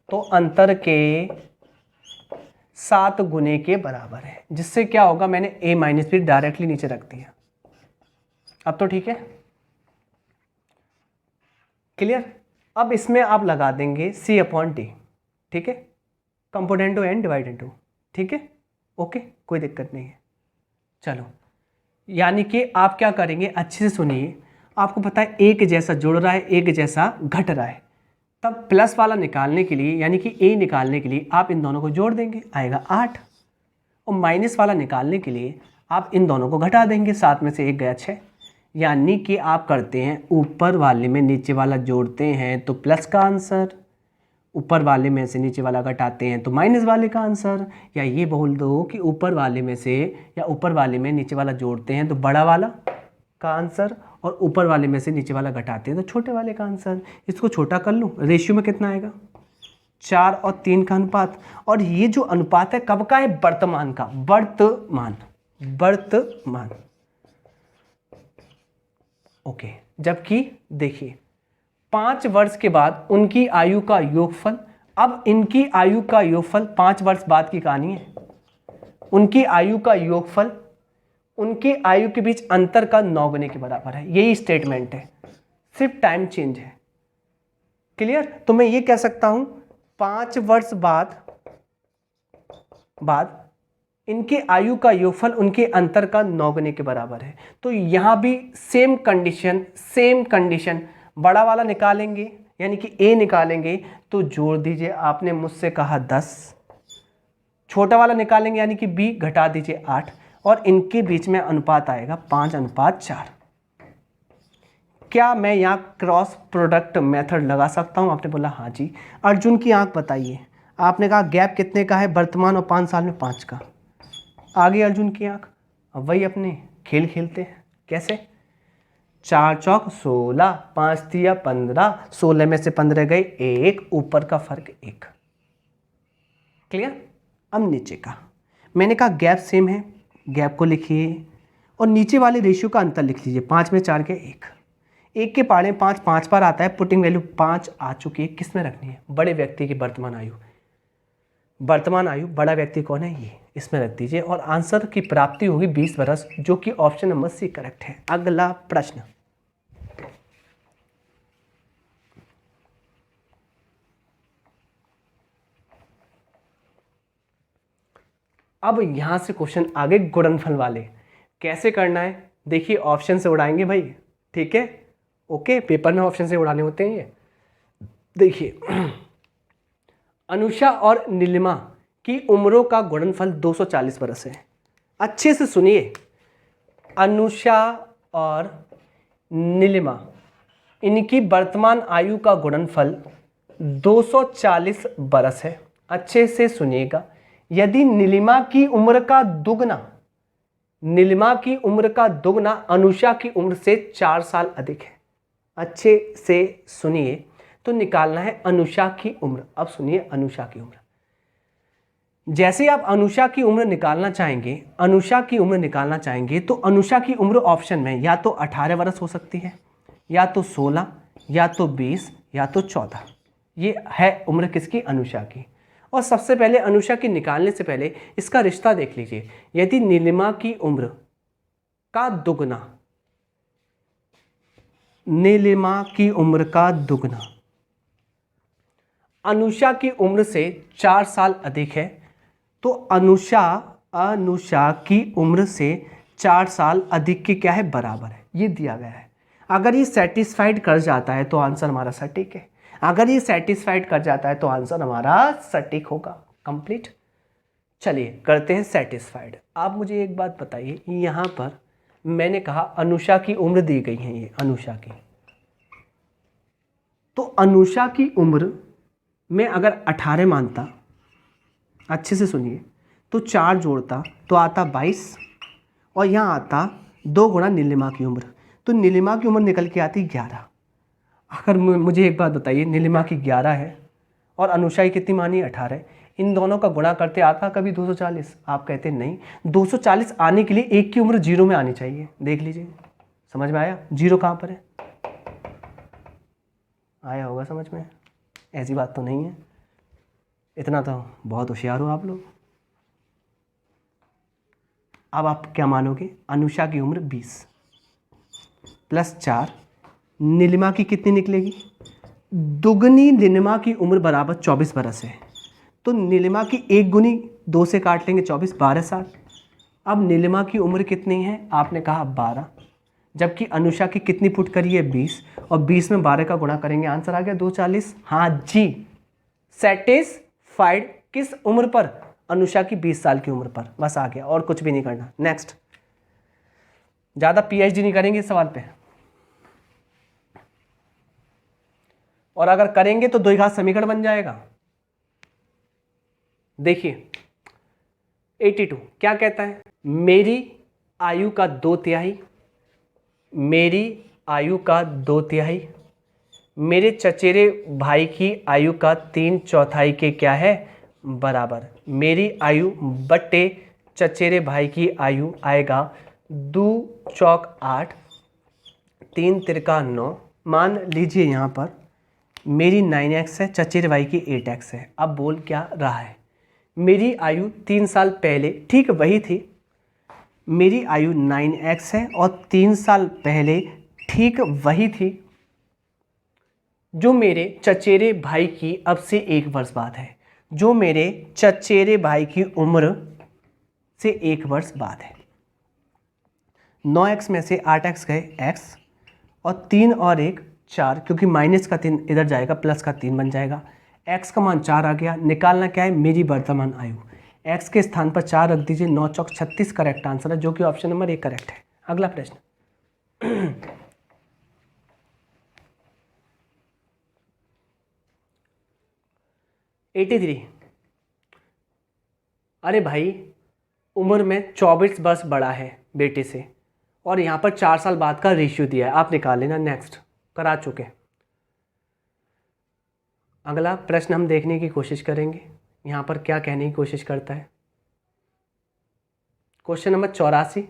तो अंतर के 7 गुने के बराबर है, जिससे क्या होगा, मैंने a माइनस बी डायरेक्टली नीचे रख दिया। अब तो ठीक है, क्लियर। अब इसमें आप लगा देंगे C/D, ठीक है, कंपोनेंट n डिवाइड इनटू, ठीक है, ओके, कोई दिक्कत नहीं है। चलो, यानी कि आप क्या करेंगे, अच्छे से सुनिए, आपको पता है एक जैसा जुड़ रहा है, एक जैसा घट रहा है, तब प्लस वाला निकालने के लिए, यानी कि a निकालने के लिए आप इन दोनों को जोड़ देंगे, आएगा 8, और माइनस वाला निकालने के लिए आप इन दोनों को घटा देंगे, 7 में से 1 गया 6, यानी कि आप करते हैं ऊपर वाले में नीचे वाला जोड़ते हैं तो प्लस का आंसर, ऊपर वाले में से नीचे वाला घटाते हैं तो माइनस वाले का आंसर, या ये बोल दो कि ऊपर वाले में से या ऊपर वाले में नीचे वाला जोड़ते हैं तो बड़ा वाला का आंसर, और ऊपर वाले में से नीचे वाला घटाते हैं तो छोटे वाले का आंसर। इसको छोटा कर लूँ, रेशियो में कितना आएगा, 4 और 3 का अनुपात, और ये जो अनुपात है कब का है, वर्तमान का, वर्तमान, वर्तमान, ओके। जबकि देखिए 5 वर्ष के बाद उनकी आयु का योगफल, अब इनकी आयु का योगफल 5 वर्ष बाद की कहानी है, उनकी आयु का योगफल उनकी आयु के बीच अंतर का 9 गुने के बराबर है, यही स्टेटमेंट है, सिर्फ टाइम चेंज है, क्लियर। तो मैं ये कह सकता हूं 5 वर्ष बाद इनके आयु का योगफल उनके अंतर का 9 गुने के बराबर है। तो यहां भी सेम कंडीशन, बड़ा वाला निकालेंगे यानी कि a निकालेंगे तो जोड़ दीजिए, आपने मुझसे कहा 10, छोटा वाला निकालेंगे यानी कि b, घटा दीजिए 8, और इनके बीच में अनुपात आएगा 5:4। क्या मैं यहाँ क्रॉस प्रोडक्ट मेथड लगा सकता हूँ? आपने बोला हाँ जी। अर्जुन की आंख बताइए, आपने कहा गैप कितने का है, वर्तमान और 5 साल में 5 का। आगे अर्जुन की आंख, अब वही अपने खेल खेलते हैं, कैसे, 4 चौक 16, 5 तिया 15, 16 में से 15 गए 1, ऊपर का फर्क 1, क्लियर। अब नीचे का, मैंने कहा गैप सेम है, गैप को लिखिए और नीचे वाले रेशियो का अंतर लिख लीजिए, 5 में 4 के 1 के पाड़े 5 5 बार आता है, पुटिंग वैल्यू 5 आ चुकी है, किस में रखनी है, बड़े व्यक्ति की वर्तमान आयु, बड़ा व्यक्ति कौन है, ये, इसमें रख दीजिए, और आंसर की प्राप्ति होगी 20 बरस, जो कि ऑप्शन नंबर सी करेक्ट है। अगला प्रश्न, अब यहां से क्वेश्चन आगे गुणनफल वाले, कैसे करना है, देखिए ऑप्शन से उड़ाएंगे भाई, ठीक है, ओके, पेपर में ऑप्शन से उड़ाने होते हैं ये। देखिए अनुषा और नीलिमा की उम्रों का गुणनफल 240 बरस है। अच्छे से सुनिए, अनुषा और नीलिमा, इनकी वर्तमान आयु का गुणनफल 240 बरस है। अच्छे से सुनिएगा, यदि नीलिमा की उम्र का दुगना अनुषा की उम्र से 4 साल अधिक है, अच्छे से सुनिए, तो निकालना है अनुषा की उम्र। अब सुनिए अनुषा की उम्र, जैसे आप अनुषा की उम्र निकालना चाहेंगे तो अनुषा की उम्र ऑप्शन में या तो 18 वर्ष हो सकती है, या तो 16, या तो 20, या तो 14। ये है उम्र किसकी, अनुषा की। और सबसे पहले अनुषा की निकालने से पहले इसका रिश्ता देख लीजिए, यदि नीलिमा की उम्र का दुगना, नीलिमा की उम्र का दुगना। अनुषा की उम्र से 4 साल अधिक है, तो अनुषा की उम्र से 4 साल अधिक के क्या है, बराबर है, ये दिया गया है। अगर ये सेटिस्फाइड कर जाता है तो आंसर हमारा सटीक है, अगर ये सेटिस्फाइड कर जाता है तो आंसर हमारा सटीक होगा। कंप्लीट। चलिए करते हैं सेटिस्फाइड। आप मुझे एक बात बताइए, यहाँ पर मैंने कहा अनुषा की उम्र दी गई है, ये अनुषा की, तो अनुषा की उम्र में अगर 18 मानता, अच्छे से सुनिए, तो 4 जोड़ता तो आता 22, और यहाँ आता 2 गुणा नीलिमा की उम्र, तो नीलिमा की उम्र निकल के आती 11। अगर मुझे एक बात बताइए, नीलिमा की 11 है और अनुषा की कितनी मानी, 18, इन दोनों का गुणा करते आता कभी 240? आप कहते नहीं, 240 आने के लिए एक की उम्र 0 में आनी चाहिए। देख लीजिए, समझ में आया? 0 कहाँ पर है, आया होगा समझ में? ऐसी बात तो नहीं है, इतना तो बहुत होशियार हो आप लोग। अब आप क्या मानोगे, अनुषा की उम्र 20 प्लस 4, नीलिमा की कितनी निकलेगी, दुगनी नीलिमा की उम्र बराबर 24 बरस है, तो नीलिमा की 1 गुनी 2 से काट लेंगे 24, 12 साल। अब नीलिमा की उम्र कितनी है, आपने कहा 12, जबकि अनुषा की कितनी पुट करी है, 20, और 20 में 12 का गुणा करेंगे, आंसर आ गया 240। हाँ जी, सेटिस्फाइड किस उम्र पर, अनुषा की 20 साल की उम्र पर, बस आ गया, और कुछ भी नहीं करना। नेक्स्ट, ज़्यादा पीएचडी नहीं करेंगे इस सवाल पे, और अगर करेंगे तो द्विघात समीकरण बन जाएगा। देखिए 82 क्या कहता है, मेरी आयु का 2/3, मेरी आयु का 2/3 मेरे चचेरे भाई की आयु का 3/4 के क्या है, बराबर। मेरी आयु बट्टे चचेरे भाई की आयु आएगा 2 चौक 8, 3 तिरका 9। मान लीजिए यहाँ पर मेरी 9x है, चचेरे भाई की 8x है। अब बोल क्या रहा है, मेरी आयु 3 साल पहले ठीक वही थी, मेरी आयु 9x है और 3 साल पहले ठीक वही थी जो मेरे चचेरे भाई की अब से 1 वर्ष बाद है, जो मेरे चचेरे भाई की उम्र से 1 वर्ष बाद है। 9x में से 8x गए x, और 3 और 1 4, क्योंकि माइनस का 3 इधर जाएगा, प्लस का 3 बन जाएगा। x का मान 4 आ गया। निकालना क्या है, मेरी वर्तमान आयु। x के स्थान पर 4 रख दीजिए, 9 चौक 36 करेक्ट आंसर है, जो कि ऑप्शन नंबर 1 करेक्ट है। अगला प्रश्न 83, अरे भाई उम्र में 24 वर्ष बड़ा है बेटे से, और यहाँ पर 4 साल बाद का रेशियो दिया है, आप निकाल लेना। नेक्स्ट करा चुके। अगला प्रश्न हम देखने की कोशिश करेंगे, यहाँ पर क्या कहने की कोशिश करता है। क्वेश्चन नंबर 84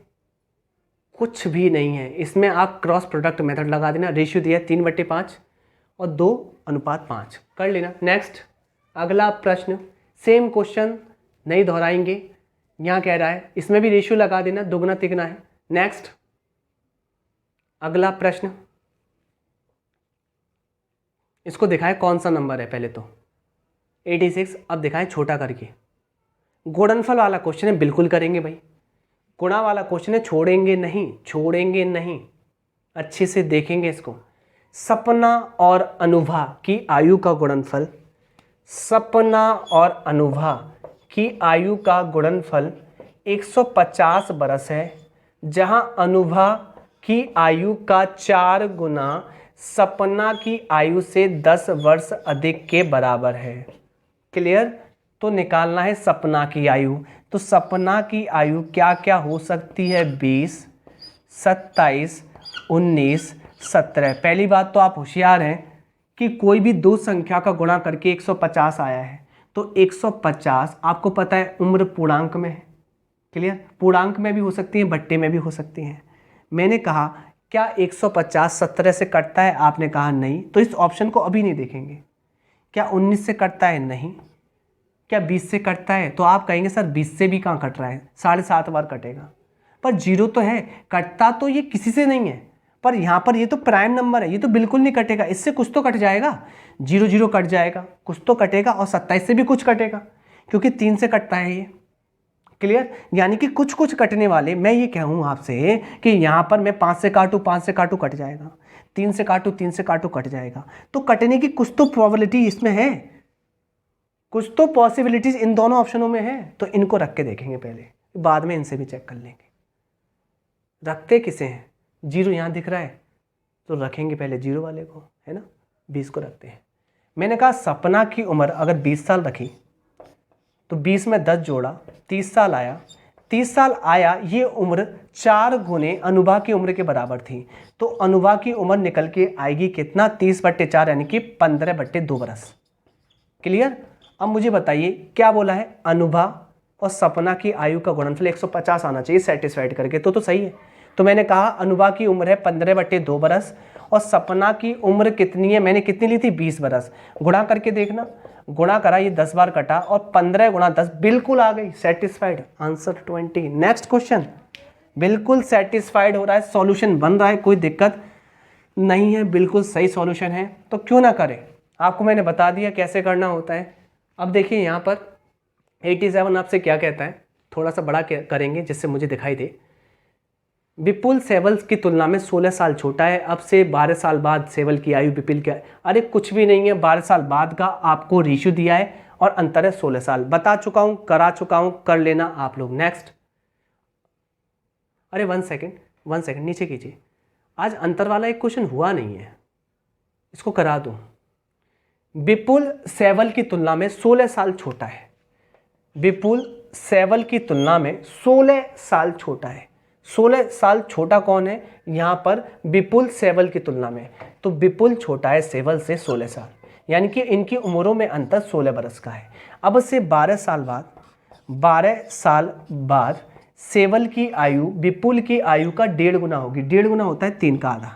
कुछ भी नहीं है, इसमें आप क्रॉस प्रोडक्ट मेथड लगा देना। रेशियो दिया 3/5 और 2:5 कर लेना। नेक्स्ट अगला प्रश्न, सेम क्वेश्चन नहीं दोहराएंगे। यहाँ कह रहा है इसमें भी रेशियो लगा देना, दुगना तिगना है। नेक्स्ट अगला प्रश्न, इसको दिखाएं कौन सा नंबर है, पहले तो 86, अब दिखाएं छोटा करके। गुणनफल वाला क्वेश्चन है, बिल्कुल करेंगे भाई। गुणा वाला क्वेश्चन है, छोड़ेंगे नहीं, छोड़ेंगे नहीं, अच्छे से देखेंगे इसको। सपना और अनुभा की आयु का गुणनफल, सपना और अनुभा की आयु का गुणनफल 150 बरस है, जहां अनुभा की आयु का 4 गुना सपना की आयु से 10 वर्ष अधिक के बराबर है। क्लियर? तो निकालना है सपना की आयु। तो सपना की आयु क्या क्या हो सकती है, 20, 27, 19, 17। पहली बात तो आप होशियार हैं कि कोई भी 2 संख्या का गुणा करके 150 आया है, तो 150 आपको पता है उम्र पूर्णांक में है। क्लियर? पूर्णांक में भी हो सकती है, बट्टे में भी हो सकती हैं। मैंने कहा क्या 150 17 से कटता है, आपने कहा नहीं, तो इस ऑप्शन को अभी नहीं देखेंगे। क्या 19 से कटता है, नहीं। क्या 20 से कटता है, तो आप कहेंगे सर 20 से भी कहाँ कट रहा है, 7.5 बार कटेगा। पर जीरो तो है, कटता तो ये किसी से नहीं है, पर यहाँ पर ये तो प्राइम नंबर है, ये तो बिल्कुल नहीं कटेगा, इससे कुछ तो कट जाएगा, 0 0 कट जाएगा, कुछ तो कटेगा, और 27 से भी कुछ कटेगा क्योंकि 3 से कटता है ये। क्लियर? यानी कि कुछ कुछ कटने वाले, मैं ये कहूँ आपसे कि यहाँ पर मैं 5 से काटूँ, 5 से काटूँ कट जाएगा, 3 से काटूँ, 3 से काटूँ कट जाएगा, तो कटने की कुछ तो प्रोबेबिलिटी इसमें है, कुछ तो पॉसिबिलिटीज इन दोनों ऑप्शनों में है। तो इनको रख के देखेंगे पहले, बाद में इनसे भी चेक कर लेंगे। रखते किसे हैं? 0 यहाँ दिख रहा है तो रखेंगे पहले 0 वाले को, है ना, 20 को रखते हैं। मैंने कहा सपना की उम्र अगर 20 साल रखी तो 20 में 10 जोड़ा, 30 साल आया, 30 साल आया, ये उम्र 4 गुने अनुभा की उम्र के बराबर थी, तो अनुभा की उम्र निकल के आएगी कितना? 30/4 यानी कि 15/2 बरस। क्लियर? अब मुझे बताइए क्या बोला है, अनुभा और सपना की आयु का गुणनफल 150 आना चाहिए सेटिस्फाइड करके, तो सही है। तो मैंने कहा अनुभा की उम्र है 15/2 बरस और सपना की उम्र कितनी है, मैंने कितनी ली थी? 20 बरस। गुणा करके देखना, गुणा करा, ये 10 बार कटा और 15 × 10 बिल्कुल आ गई, सेटिस्फाइड, आंसर 20। नेक्स्ट क्वेश्चन, बिल्कुल सेटिस्फाइड हो रहा है, सॉल्यूशन बन रहा है, कोई दिक्कत नहीं है, बिल्कुल सही सॉल्यूशन है, तो क्यों ना करें। आपको मैंने बता दिया कैसे करना होता है। अब देखिए यहाँ पर 87 आपसे क्या कहता है, थोड़ा सा बड़ा करेंगे जिससे मुझे दिखाई दे। विपुल सेवल की तुलना में 16 साल छोटा है, अब से 12 साल बाद सेवल की आयु विपुल की। अरे कुछ भी नहीं है, 12 साल बाद का आपको रेशियो दिया है और अंतर है 16 साल। बता चुका हूँ, करा चुका हूँ, कर लेना आप लोग। नेक्स्ट, अरे 1 सेकेंड नीचे कीजिए, आज अंतर वाला एक क्वेश्चन हुआ नहीं है, इसको करा दूँ। विपुल सेवल की तुलना में 16 साल छोटा है, विपुल सेवल की तुलना में 16 साल छोटा है। 16 साल छोटा कौन है यहाँ पर? विपुल सेवल की तुलना में, तो विपुल छोटा है सेवल से 16 साल, यानी कि इनकी उम्रों में अंतर 16 बरस का है। अब से 12 साल बाद सेवल की आयु विपुल की आयु का 1.5 गुना होगी। 1.5 गुना होता है 3 का आधा,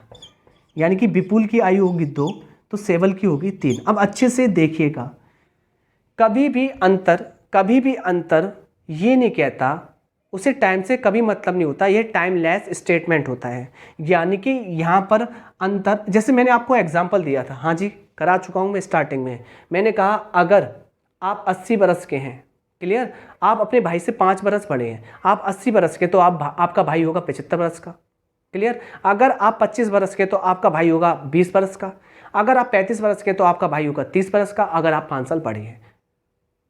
यानी कि विपुल की आयु होगी 2 तो सेवल की होगी 3। अब अच्छे से देखिएगा, कभी भी अंतर ये नहीं कहता, उसे टाइम से कभी मतलब नहीं होता, ये टाइमलेस स्टेटमेंट होता है। यानी कि यहाँ पर अंतर, जैसे मैंने आपको एग्जांपल दिया था, हाँ जी करा चुका हूँ मैं स्टार्टिंग में, मैंने कहा अगर आप 80 बरस के हैं, क्लियर, आप अपने भाई से 5 बरस बड़े हैं, आप 80 बरस के तो आपका भाई होगा 75 बरस का। क्लियर? अगर आप 25 बरस के तो आपका भाई होगा 20 बरस का, अगर आप 35 बरस के तो आपका भाई होगा 30 बरस का, अगर आप 5 साल बड़े हैं।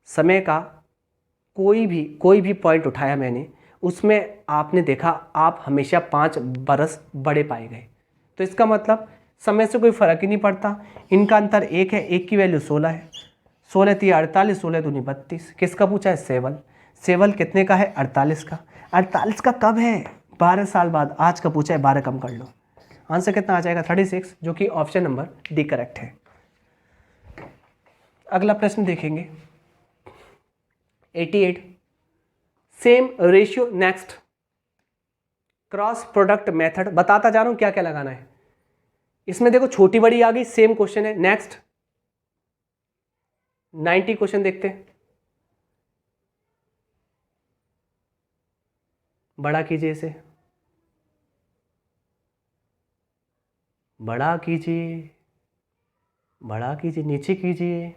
समय का कोई भी पॉइंट उठाया मैंने, उसमें आपने देखा आप हमेशा 5 बरस बड़े पाए गए, तो इसका मतलब समय से कोई फ़र्क ही नहीं पड़ता। इनका अंतर 1 है, 1 की वैल्यू 16 है, 16 × 48, 16 दूनी 32। किसका पूछा है? सेवल कितने का है? 48 का। 48 का कब है? 12 साल बाद। आज का पूछा है, 12 कम कर लो, आंसर कितना आ जाएगा? 36, जो कि ऑप्शन नंबर डी करेक्ट है। अगला प्रश्न देखेंगे 88, same ratio. Next, cross product method, बताता जा रहा हूं क्या क्या लगाना है इसमें। देखो छोटी बड़ी आ गई, सेम क्वेश्चन है। नेक्स्ट 90 क्वेश्चन देखते हैं, बड़ा कीजिए इसे, बड़ा कीजिए, नीचे कीजिए।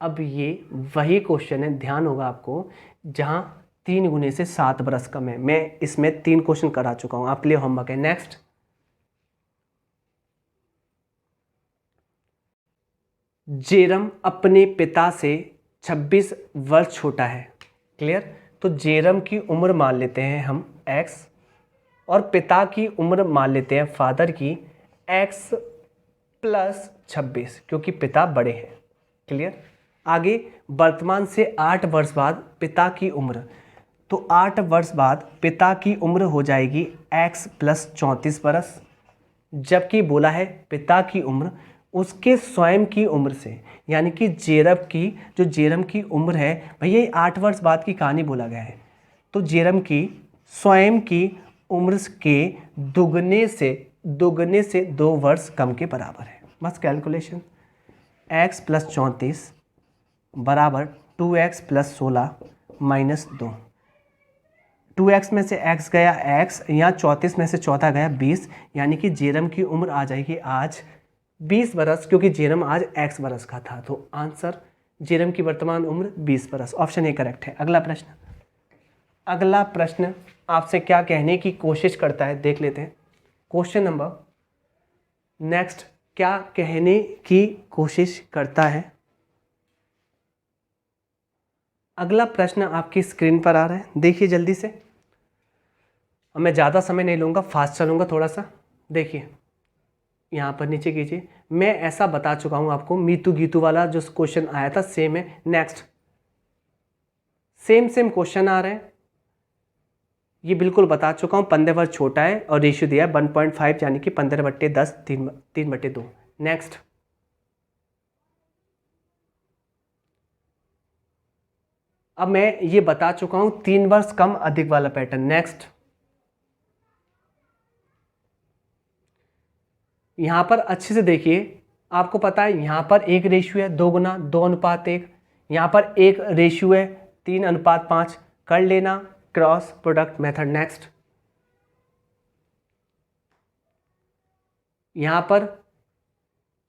अब ये वही क्वेश्चन है, ध्यान होगा आपको, जहां 3 गुने से 7 बरस कम है। मैं इसमें 3 क्वेश्चन करा चुका हूं, आपके लिए होमवर्क है। नेक्स्ट, जेरम अपने पिता से 26 वर्ष छोटा है। क्लियर? तो जेरम की उम्र मान लेते हैं हम x, और पिता की उम्र मान लेते हैं फादर की x + 26, क्योंकि पिता बड़े हैं। क्लियर? आगे वर्तमान से 8 वर्ष बाद पिता की उम्र, तो 8 वर्ष बाद पिता की उम्र हो जाएगी x + 34 बरस, जबकि बोला है पिता की उम्र उसके स्वयं की उम्र से, यानी कि जेरम की उम्र है भैया, ये 8 वर्ष बाद की कहानी बोला गया है, तो जेरम की स्वयं की उम्र के दुगने से 2 वर्ष कम के बराबर है। बस कैलकुलेशन, x + 34 बराबर 2x + 16 - 2, 2x में से x गया x, यहाँ 34 में से चौथा गया 20, यानी कि जेरम की उम्र आ जाएगी आज 20 बरस, क्योंकि जेरम आज x बरस का था। तो आंसर जेरम की वर्तमान उम्र 20 बरस, ऑप्शन ए करेक्ट है। अगला प्रश्न आपसे क्या कहने की कोशिश करता है देख लेते हैं। क्वेश्चन नंबर नेक्स्ट क्या कहने की कोशिश करता है। अगला प्रश्न आपकी स्क्रीन पर आ रहा है, देखिए जल्दी से। अब मैं ज़्यादा समय नहीं लूँगा, फास्ट चलूँगा थोड़ा सा। देखिए यहाँ पर नीचे कीजिए, मैं ऐसा बता चुका हूँ आपको, मीतू गीतू वाला जो क्वेश्चन आया था सेम है। नेक्स्ट सेम क्वेश्चन आ रहे हैं, ये बिल्कुल बता चुका हूँ। 15 वर्ष छोटा है और रेशियो दिया है 1.5, यानी कि 15/10 3/2। नेक्स्ट अब मैं ये बता चुका हूँ 3 वर्ष कम अधिक वाला पैटर्न। नेक्स्ट यहाँ पर अच्छे से देखिए, आपको पता है यहाँ पर एक रेशियो है 2 गुना 2:1, यहाँ पर एक रेशियो है 3:5, कर लेना क्रॉस प्रोडक्ट मेथड। नेक्स्ट यहाँ पर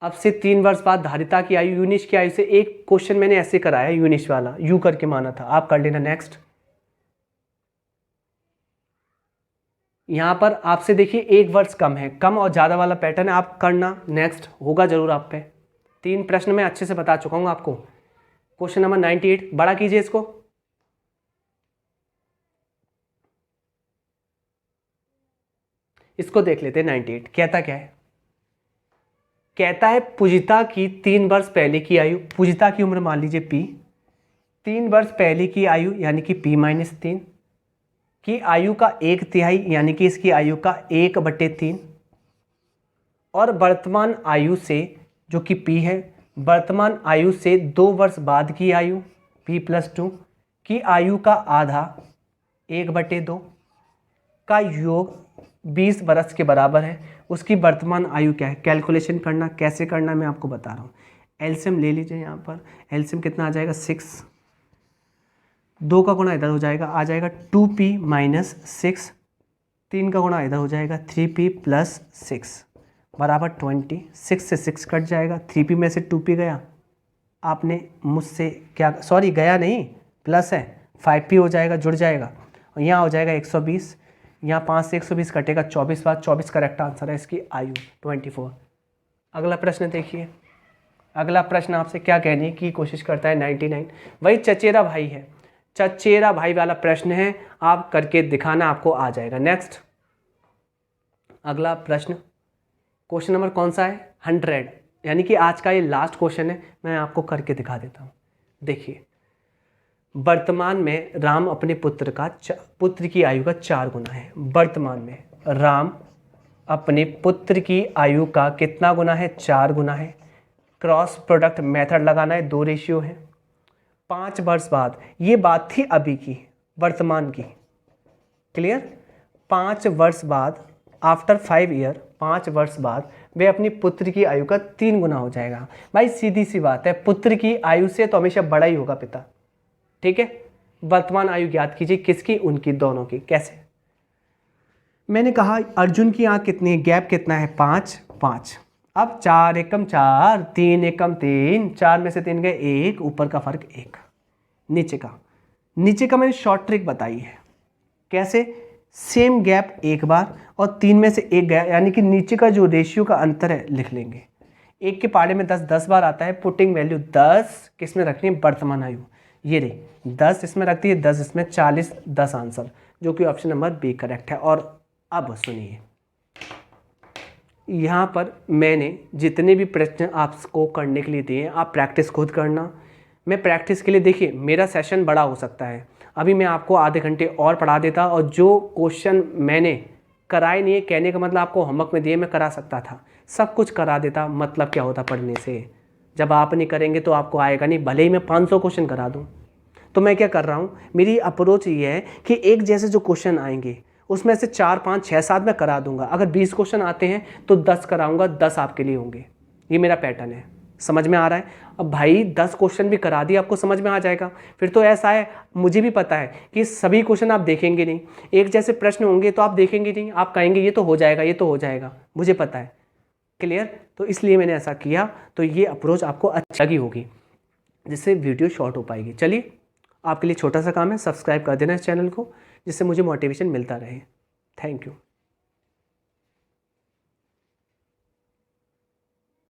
अब से 3 वर्ष बाद धारिता की आयु यूनिश की आयु से, एक क्वेश्चन मैंने ऐसे कराया यूनिश वाला, यू करके माना था, आप कर लेना। नेक्स्ट यहाँ पर आपसे देखिए 1 वर्ष कम है, कम और ज़्यादा वाला पैटर्न है, आप करना। नेक्स्ट होगा जरूर आप पे। 3 प्रश्न मैं अच्छे से बता चुका हूँ आपको। क्वेश्चन नंबर 98 बड़ा कीजिए इसको। इसको देख लेते हैं। 98 कहता क्या है, कहता है पूजिता की 3 वर्ष पहले की आयु, पूजिता की उम्र मान लीजिए P, 3 वर्ष पहले की आयु यानी कि P-3 की आयु का 1/3, यानी कि इसकी आयु का 1/3, और वर्तमान आयु से जो कि P है, वर्तमान आयु से 2 वर्ष बाद की आयु P+2 की आयु का आधा 1/2 का योग 20 बरस के बराबर है। उसकी वर्तमान आयु क्या है, कैलकुलेशन करना, कैसे करना मैं आपको बता रहा हूँ। एलसीएम ले लीजिए, यहाँ पर एलसीएम कितना आ जाएगा 6, 2 का गुणा इधर हो जाएगा, आ जाएगा 2p - 6, 3 का गुणा इधर हो जाएगा 3p + 6 बराबर 20। 6 से 6 कट जाएगा, 3p में से 2p गया, आपने मुझसे क्या, सॉरी गया नहीं, प्लस है, 5p हो जाएगा, जुड़ जाएगा, और यहाँ हो जाएगा 120, यहाँ 5 से 120 कटेगा 24 बार, 24 करेक्ट आंसर है इसकी आयु 24। अगला प्रश्न देखिए, अगला प्रश्न आपसे क्या कहने की कोशिश करता है 99, वही चचेरा भाई है, चचेरा भाई वाला प्रश्न है, आप करके दिखाना, आपको आ जाएगा। नेक्स्ट अगला प्रश्न, क्वेश्चन नंबर कौन सा है 100, यानी कि आज का ये लास्ट क्वेश्चन है, मैं आपको करके दिखा देता हूँ। देखिए वर्तमान में राम अपने पुत्र की आयु का 4 गुना है। वर्तमान में राम अपने पुत्र की आयु का कितना गुना है, 4 गुना है। क्रॉस प्रोडक्ट मेथड लगाना है, 2 रेशियो है। 5 वर्ष बाद, ये बात थी अभी की, वर्तमान की, क्लियर। 5 वर्ष बाद, आफ्टर 5 ईयर, 5 वर्ष बाद वे अपनी पुत्र की आयु का 3 गुना हो जाएगा। भाई सीधी सी बात है, पुत्र की आयु से तो हमेशा बड़ा ही होगा पिता, ठीक है। वर्तमान आयु ज्ञात कीजिए, किसकी, उनकी, दोनों की। कैसे, मैंने कहा अर्जुन की आंख कितनी है, गैप कितना है 5। अब 4 एकम 4, 3 एकम 3, 4 में से 3 गए 1, ऊपर का फर्क 1। नीचे का मैंने शॉर्ट ट्रिक बताई है, कैसे, सेम गैप एक बार और 3 में से 1 गया, यानी कि नीचे का जो रेशियो का अंतर है लिख लेंगे। 1 के पाड़े में 10 बार आता है, पुटिंग वैल्यू 10 किस में रखनी है, वर्तमान आयु, ये रही 10 इसमें रखती है, 10 इसमें, 40, 10 आंसर, जो कि ऑप्शन नंबर बी करेक्ट है। और अब सुनिए, यहाँ पर मैंने जितने भी प्रश्न आपको करने के लिए दिए, आप प्रैक्टिस खुद करना। मैं प्रैक्टिस के लिए, देखिए मेरा सेशन बड़ा हो सकता है, अभी मैं आपको आधे घंटे और पढ़ा देता, और जो क्वेश्चन मैंने कराए नहीं है, कहने का मतलब आपको होमवर्क में दिए मैं करा सकता था, सब कुछ करा देता। मतलब क्या होता पढ़ने से, जब आप नहीं करेंगे तो आपको आएगा नहीं, भले ही मैं 500 क्वेश्चन करा दूँ। तो मैं क्या कर रहा हूँ, मेरी अप्रोच ये है कि एक जैसे जो क्वेश्चन आएंगे उसमें से 4, 5, 6, 7 मैं करा दूंगा। अगर 20 क्वेश्चन आते हैं तो 10 कराऊंगा, 10 आपके लिए होंगे, ये मेरा पैटर्न है। समझ में आ रहा है? अब भाई 10 क्वेश्चन भी करा दिए, आपको समझ में आ जाएगा। फिर तो ऐसा है, मुझे भी पता है कि सभी क्वेश्चन आप देखेंगे नहीं, एक जैसे प्रश्न होंगे तो आप देखेंगे नहीं, आप कहेंगे ये तो हो जाएगा, ये तो हो जाएगा, मुझे पता है। क्लियर? तो इसलिए मैंने ऐसा किया। तो ये अप्रोच आपको अच्छी लगी होगी, जिससे वीडियो शॉर्ट हो पाएगी। चलिए, आपके लिए छोटा सा काम है, सब्सक्राइब कर देना इस चैनल को, जिससे मुझे मोटिवेशन मिलता रहे। Thank you.